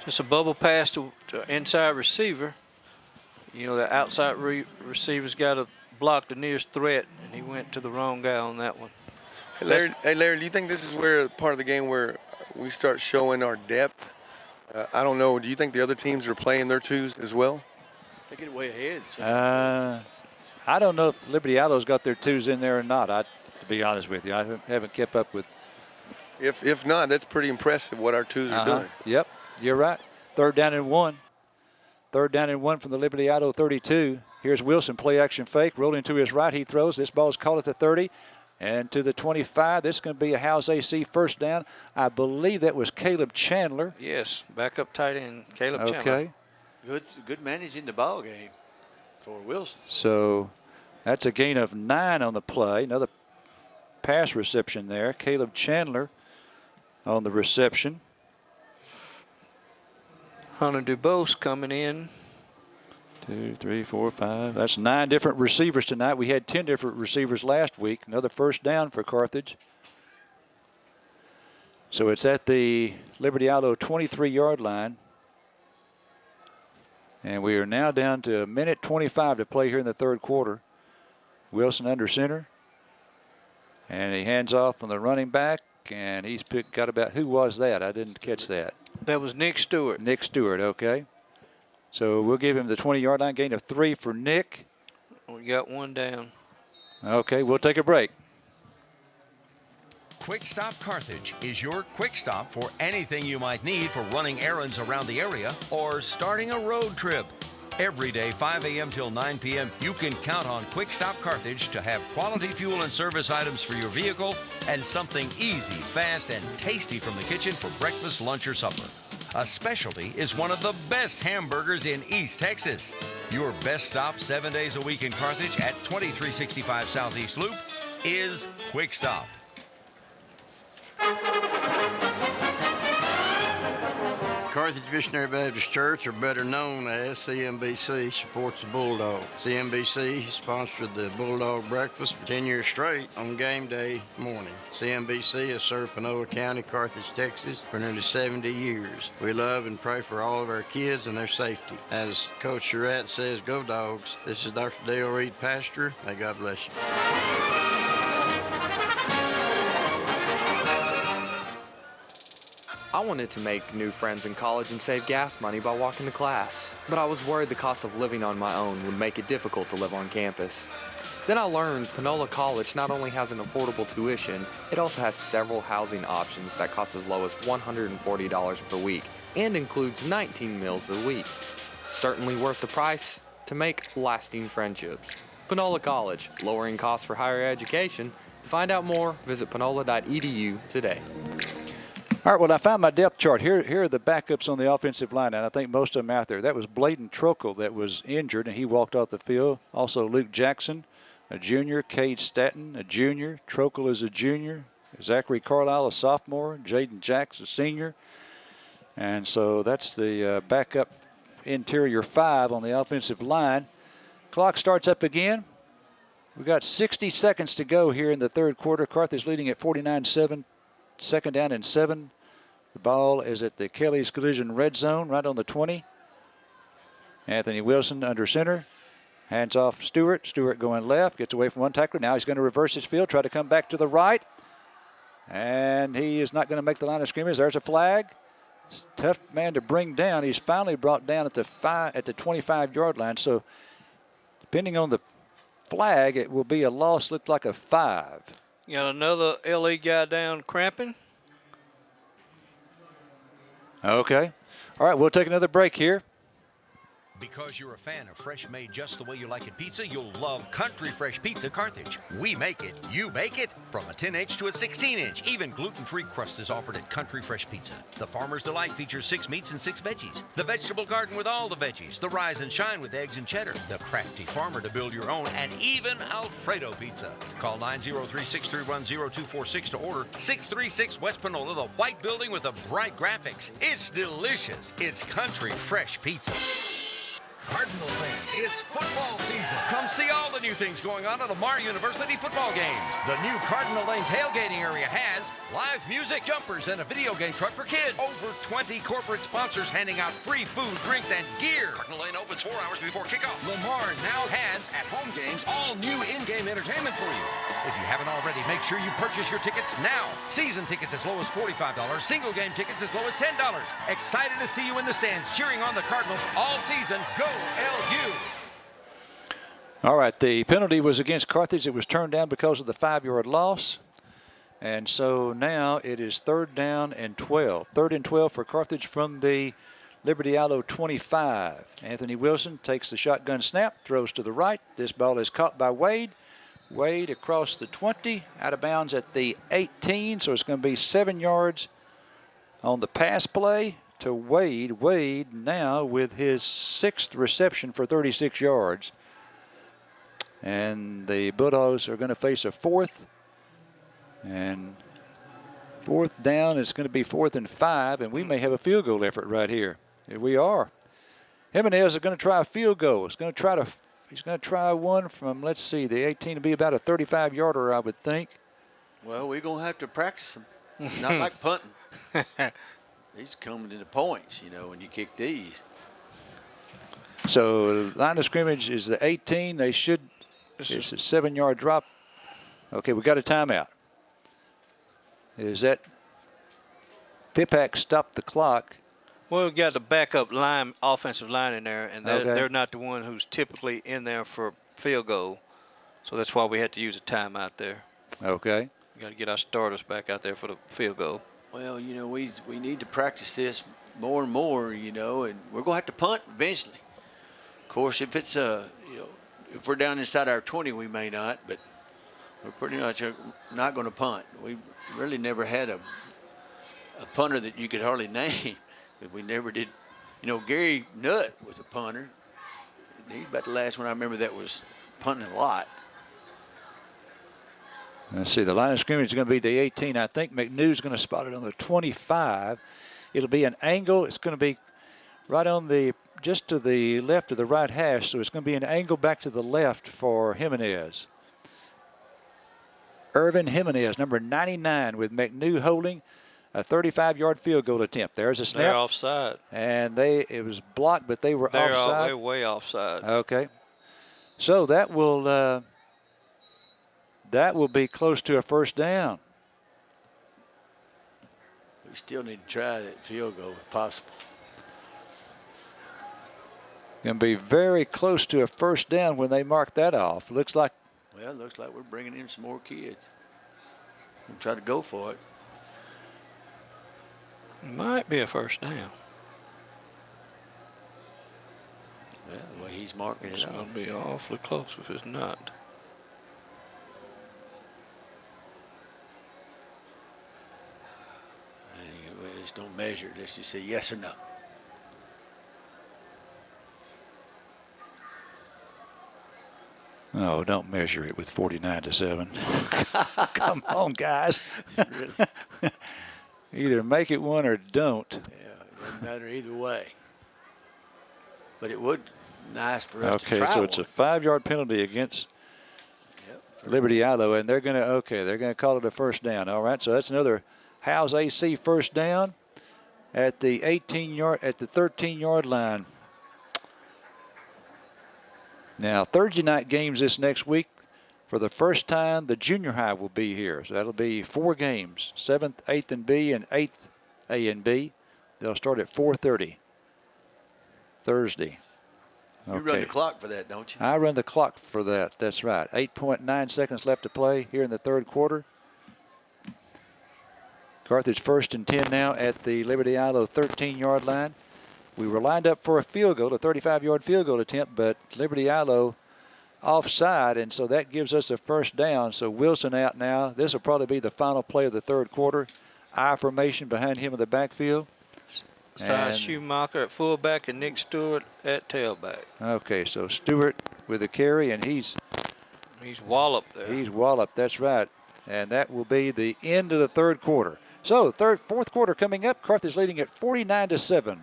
Speaker 2: Just a bubble pass to inside receiver. The outside receiver's got to block the nearest threat, and he went to the wrong guy on that one.
Speaker 3: Hey, Larry, do you think this is where part of the game where we start showing our depth? I don't know. Do you think the other teams are playing their 2s as well?
Speaker 19: They get way ahead.
Speaker 1: So. I don't know if Liberty Eilau's got their 2s in there or not. To be honest with you, I haven't kept up with.
Speaker 3: If not, that's pretty impressive what our 2s are doing.
Speaker 1: Yep, you're right. 3rd down and 1. 3rd down and 1 from the Liberty Eylau 32. Here's Wilson, play action fake, rolling to his right. He throws. This ball's caught at the 30 and to the 25. This is going to be a House AC 1st down. I believe that was Caleb Chandler.
Speaker 2: Yes, backup tight end Caleb Chandler.
Speaker 1: Okay.
Speaker 19: Good managing the ball game for Wilson.
Speaker 1: So that's a gain of 9 on the play. Another pass reception there. Caleb Chandler on the reception.
Speaker 2: Hunter Dubose coming in.
Speaker 1: 2, 3, 4, 5. That's 9 different receivers tonight. We had 10 different receivers last week. Another 1st down for Carthage. So it's at the Liberty Eylau 23-yard line. And we are now down to 1:25 to play here in the 3rd quarter. Wilson under center. And he hands off on the running back, and he's got about, who was that? I didn't catch that.
Speaker 2: That was Nick Stewart.
Speaker 1: Nick Stewart, okay. So we'll give him the 20-yard line, gain of 3 for Nick.
Speaker 2: We got 1 down.
Speaker 1: Okay, we'll take a break.
Speaker 8: Quick Stop Carthage is your quick stop for anything you might need for running errands around the area or starting a road trip. Every day, 5 a.m. till 9 p.m., you can count on Quick Stop Carthage to have quality fuel and service items for your vehicle and something easy, fast, and tasty from the kitchen for breakfast, lunch, or supper. A specialty is one of the best hamburgers in East Texas. Your best stop 7 days a week in Carthage at 2365 Southeast Loop is Quick Stop.
Speaker 18: Carthage Missionary Baptist Church, or better known as CMBC, supports the Bulldog. CMBC sponsored the Bulldog breakfast for 10 years straight on game day morning. CMBC has served Panola County, Carthage, Texas for nearly 70 years. We love and pray for all of our kids and their safety. As Coach Surratt says, go Dogs. This is Dr. Dale Reed, pastor. May God bless you.
Speaker 20: I wanted to make new friends in college and save gas money by walking to class, but I was worried the cost of living on my own would make it difficult to live on campus. Then I learned Panola College not only has an affordable tuition, it also has several housing options that cost as low as $140 per week and includes 19 meals a week. Certainly worth the price to make lasting friendships. Panola College, lowering costs for higher education. To find out more, visit panola.edu today.
Speaker 1: All right, well, I found my depth chart. Here are the backups on the offensive line, and I think most of them out there. That was Bladen Trokel that was injured, and he walked off the field. Also, Luke Jackson, a junior. Cade Staton, a junior. Trokel is a junior. Zachary Carlisle, a sophomore. Jaden Jacks, a senior. And so that's the backup interior 5 on the offensive line. Clock starts up again. We've got 60 seconds to go here in the third quarter. Carthage leading at 49-7. Second down and 7. The ball is at the Kelly's Collision red zone, right on the 20. Anthony Wilson under center. Hands off Stewart. Stewart going left. Gets away from one tackler. Now he's going to reverse his field. Try to come back to the right. And he is not going to make the line of scrimmage. There's a flag. Tough man to bring down. He's finally brought down at the 25-yard line. So depending on the flag, it will be a loss. Looked like a 5.
Speaker 2: You got another LE guy down cramping.
Speaker 1: Okay. All right, we'll take another break here.
Speaker 8: Because you're a fan of fresh made just the way you like it pizza, you'll love Country Fresh Pizza Carthage. We make it, you make it, from a 10-inch to a 16-inch. Even gluten-free crust is offered at Country Fresh Pizza. The Farmer's Delight features 6 meats and 6 veggies. The Vegetable Garden with all the veggies. The Rise and Shine with eggs and cheddar. The Crafty Farmer to build your own, and even Alfredo Pizza. Call 903-631-0246 to order. 636 West Panola, the white building with the bright graphics. It's delicious. It's Country Fresh Pizza. Cardinal fans, it's football season. Come see all the new things going on at Lamar University football games. The new Cardinal Lane tailgating area has live music, jumpers, and a video game truck for kids. Over 20 corporate sponsors handing out free food, drinks, and gear. Cardinal Lane opens 4 hours before kickoff. Lamar now has, at home games, all new in-game entertainment for you. If you haven't already, make sure you purchase your tickets now. Season tickets as low as $45. Single game tickets as low as $10. Excited to see you in the stands cheering on the Cardinals all season. Go LU!
Speaker 1: All right, the penalty was against Carthage. It was turned down because of the 5-yard loss. And so now it is 3rd down and 12. 3rd and 12 for Carthage from the Liberty Eylau 25. Anthony Wilson takes the shotgun snap, throws to the right. This ball is caught by Wade. Wade across the 20, out of bounds at the 18. So it's going to be 7 yards on the pass play to Wade. Wade now with his 6th reception for 36 yards. And the Bulldogs are going to face a 4th. And 4th down is going to be 4th and 5. And we may have a field goal effort right here. Here we are. Jimenez is going to try a field goal. He's going to try one from, let's see, the 18 to be about a 35-yarder, I would think.
Speaker 19: Well, we're going to have to practice them. Not like punting. These coming into points, when you kick these.
Speaker 1: So line of scrimmage is the 18. They should. It's a 7-yard drop. Okay, we got a timeout. Is that Pipak stopped the clock?
Speaker 2: Well, we've got the backup offensive line in there, and they're not the one who's typically in there for field goal. So that's why we had to use a timeout there.
Speaker 1: Okay.
Speaker 2: We got to get our starters back out there for the field goal.
Speaker 19: Well, we need to practice this more and more, and we're going to have to punt eventually. Of course, if it's if we're down inside our 20, we may not, but we're pretty much not going to punt. We really never had a punter that you could hardly name. We never did. Gary Nutt was a punter. He's about the last one I remember that was punting a lot.
Speaker 1: Let's see, the line of scrimmage is going to be the 18. I think McNew's going to spot it on the 25. It'll be an angle. It's going to be right on just to the left of the right hash, so it's going to be an angle back to the left for Jimenez. Irvin Jimenez, number 99, with McNew holding a 35-yard field goal attempt. There's a snap.
Speaker 2: They're offside.
Speaker 1: And it was blocked, but they were offside.
Speaker 2: They're way offside.
Speaker 1: Okay. So that will be close to a 1st down.
Speaker 19: We still need to try that field goal if possible.
Speaker 1: Going to be very close to a 1st down when they mark that off. Looks like
Speaker 19: Well, looks like we're bringing in some more kids. We'll try to go for it.
Speaker 2: Might be a first down.
Speaker 19: Well, the way he's marking
Speaker 2: It's
Speaker 19: it out.
Speaker 2: going to be awfully close if it's not.
Speaker 19: Just don't measure it. Let's just say yes or no.
Speaker 1: No, don't measure it with 49-7. Come on, guys. Either make it one or don't.
Speaker 19: Yeah, it doesn't matter either way. But it would nice for us to try
Speaker 1: Okay, so
Speaker 19: one.
Speaker 1: it's a 5-yard penalty against Liberty Eylau, and they're gonna call it a first down. All right, so that's another Howes AC first down at the 13-yard line. Now, Thursday night games this next week. For the first time, the junior high will be here. So that'll be 4 games, 7th, 8th, and B, and 8th A and B. They'll start at 4:30 Thursday.
Speaker 19: You run the clock for that, don't you?
Speaker 1: I run the clock for that. That's right. 8.9 seconds left to play here in the third quarter. Carthage 1st and 10 now at the Liberty Eylau 13-yard line. We were lined up for a field goal, a 35-yard field goal attempt, but Liberty Eylau offside, and so that gives us a first down. So Wilson out now. This will probably be the final play of the third quarter. I formation behind him in the backfield.
Speaker 2: Cy Schumacher at fullback and Nick Stewart at tailback.
Speaker 1: Okay, so Stewart with the carry, and he's
Speaker 2: walloped there.
Speaker 1: He's walloped, that's right. And that will be the end of the third quarter. So fourth quarter coming up. Carthage leading at 49-7.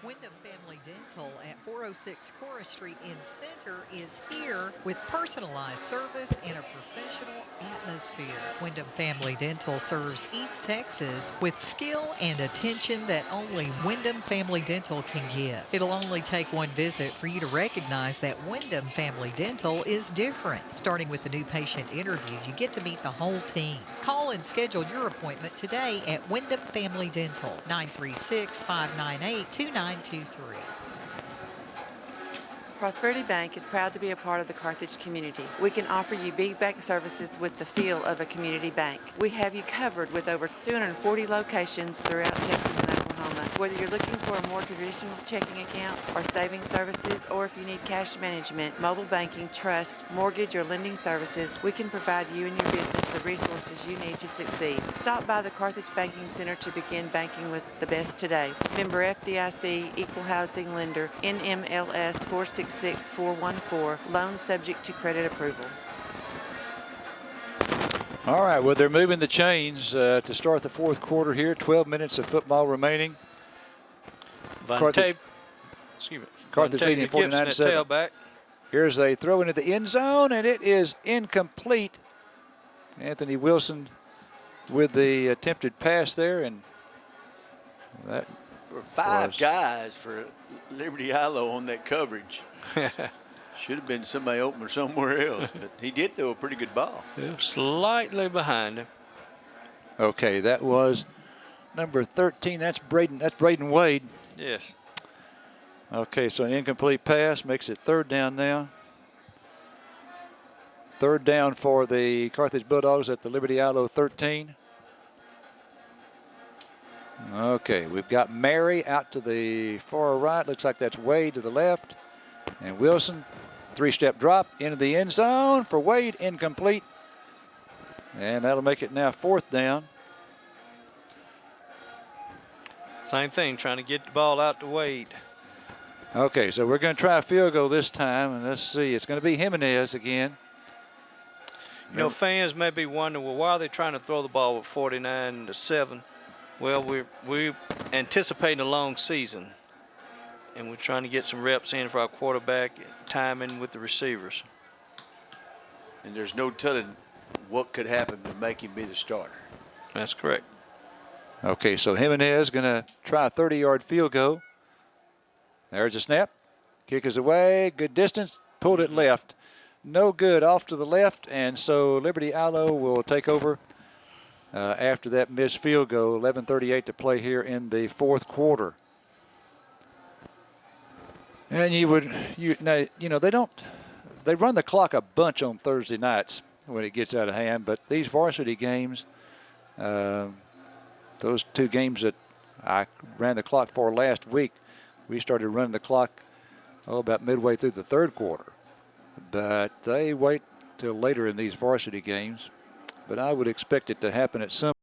Speaker 21: Wyndham Family Dental at 406 Cora Street in Center is here with personalized service in a professional atmosphere. Wyndham Family Dental serves East Texas with skill and attention that only Wyndham Family Dental can give. It'll only take one visit for you to recognize that Wyndham Family Dental is different. Starting with the new patient interview, you get to meet the whole team. Call and schedule your appointment today at Wyndham Family Dental, 936-598-2923.
Speaker 22: Prosperity Bank is proud to be a part of the Carthage community. We can offer you big bank services with the feel of a community bank. We have you covered with over 240 locations throughout Texas and Oklahoma. Whether you're looking for a more traditional checking account or saving services, or if you need cash management, mobile banking, trust, mortgage, or lending services, we can provide you and your business the resources you need to succeed. Stop by the Carthage Banking Center to begin banking with the best today. Member FDIC, Equal Housing Lender, NMLS 466414, loan subject to credit approval.
Speaker 1: All right, well, they're moving the chains to start the fourth quarter here. 12 minutes of football remaining. Carthage leading 49-7. Here's a throw into the end zone, and it is incomplete. Anthony Wilson with the attempted pass there, and that
Speaker 19: Five guys for Liberty Eylau on that coverage. Should have been somebody open somewhere else, but he did throw a pretty good ball.
Speaker 2: Yeah, slightly behind him.
Speaker 1: Okay, that was number 13. That's Braden Wade.
Speaker 2: Yes.
Speaker 1: Okay, so an incomplete pass makes it third down now. Third down for the Carthage Bulldogs at the Liberty Eylau 13. Okay, we've got Mary out to the far right. Looks like that's Wade to the left. And Wilson, 3-step drop into the end zone for Wade, incomplete. And that'll make it now fourth down.
Speaker 2: Same thing, trying to get the ball out to Wade.
Speaker 1: Okay, so we're going to try a field goal this time, and let's see. It's going to be Jimenez again.
Speaker 2: You know, fans may be wondering, well, why are they trying to throw the ball with 49-7? Well, we're anticipating a long season, and we're trying to get some reps in for our quarterback, timing with the receivers.
Speaker 19: And there's no telling what could happen to make him be the starter.
Speaker 2: That's correct.
Speaker 1: Okay, so Jimenez going to try a 30-yard field goal. There's a snap. Kick is away. Good distance. Pulled it left. No good, off to the left, and so Liberty Eylau will take over after that missed field goal. 11:38 to play here in the fourth quarter. And they don't they run the clock a bunch on Thursday nights when it gets out of hand. But these varsity games, those 2 games that I ran the clock for last week, we started running the clock about midway through the 3rd quarter. But they wait till later in these varsity games. But I would expect it to happen at some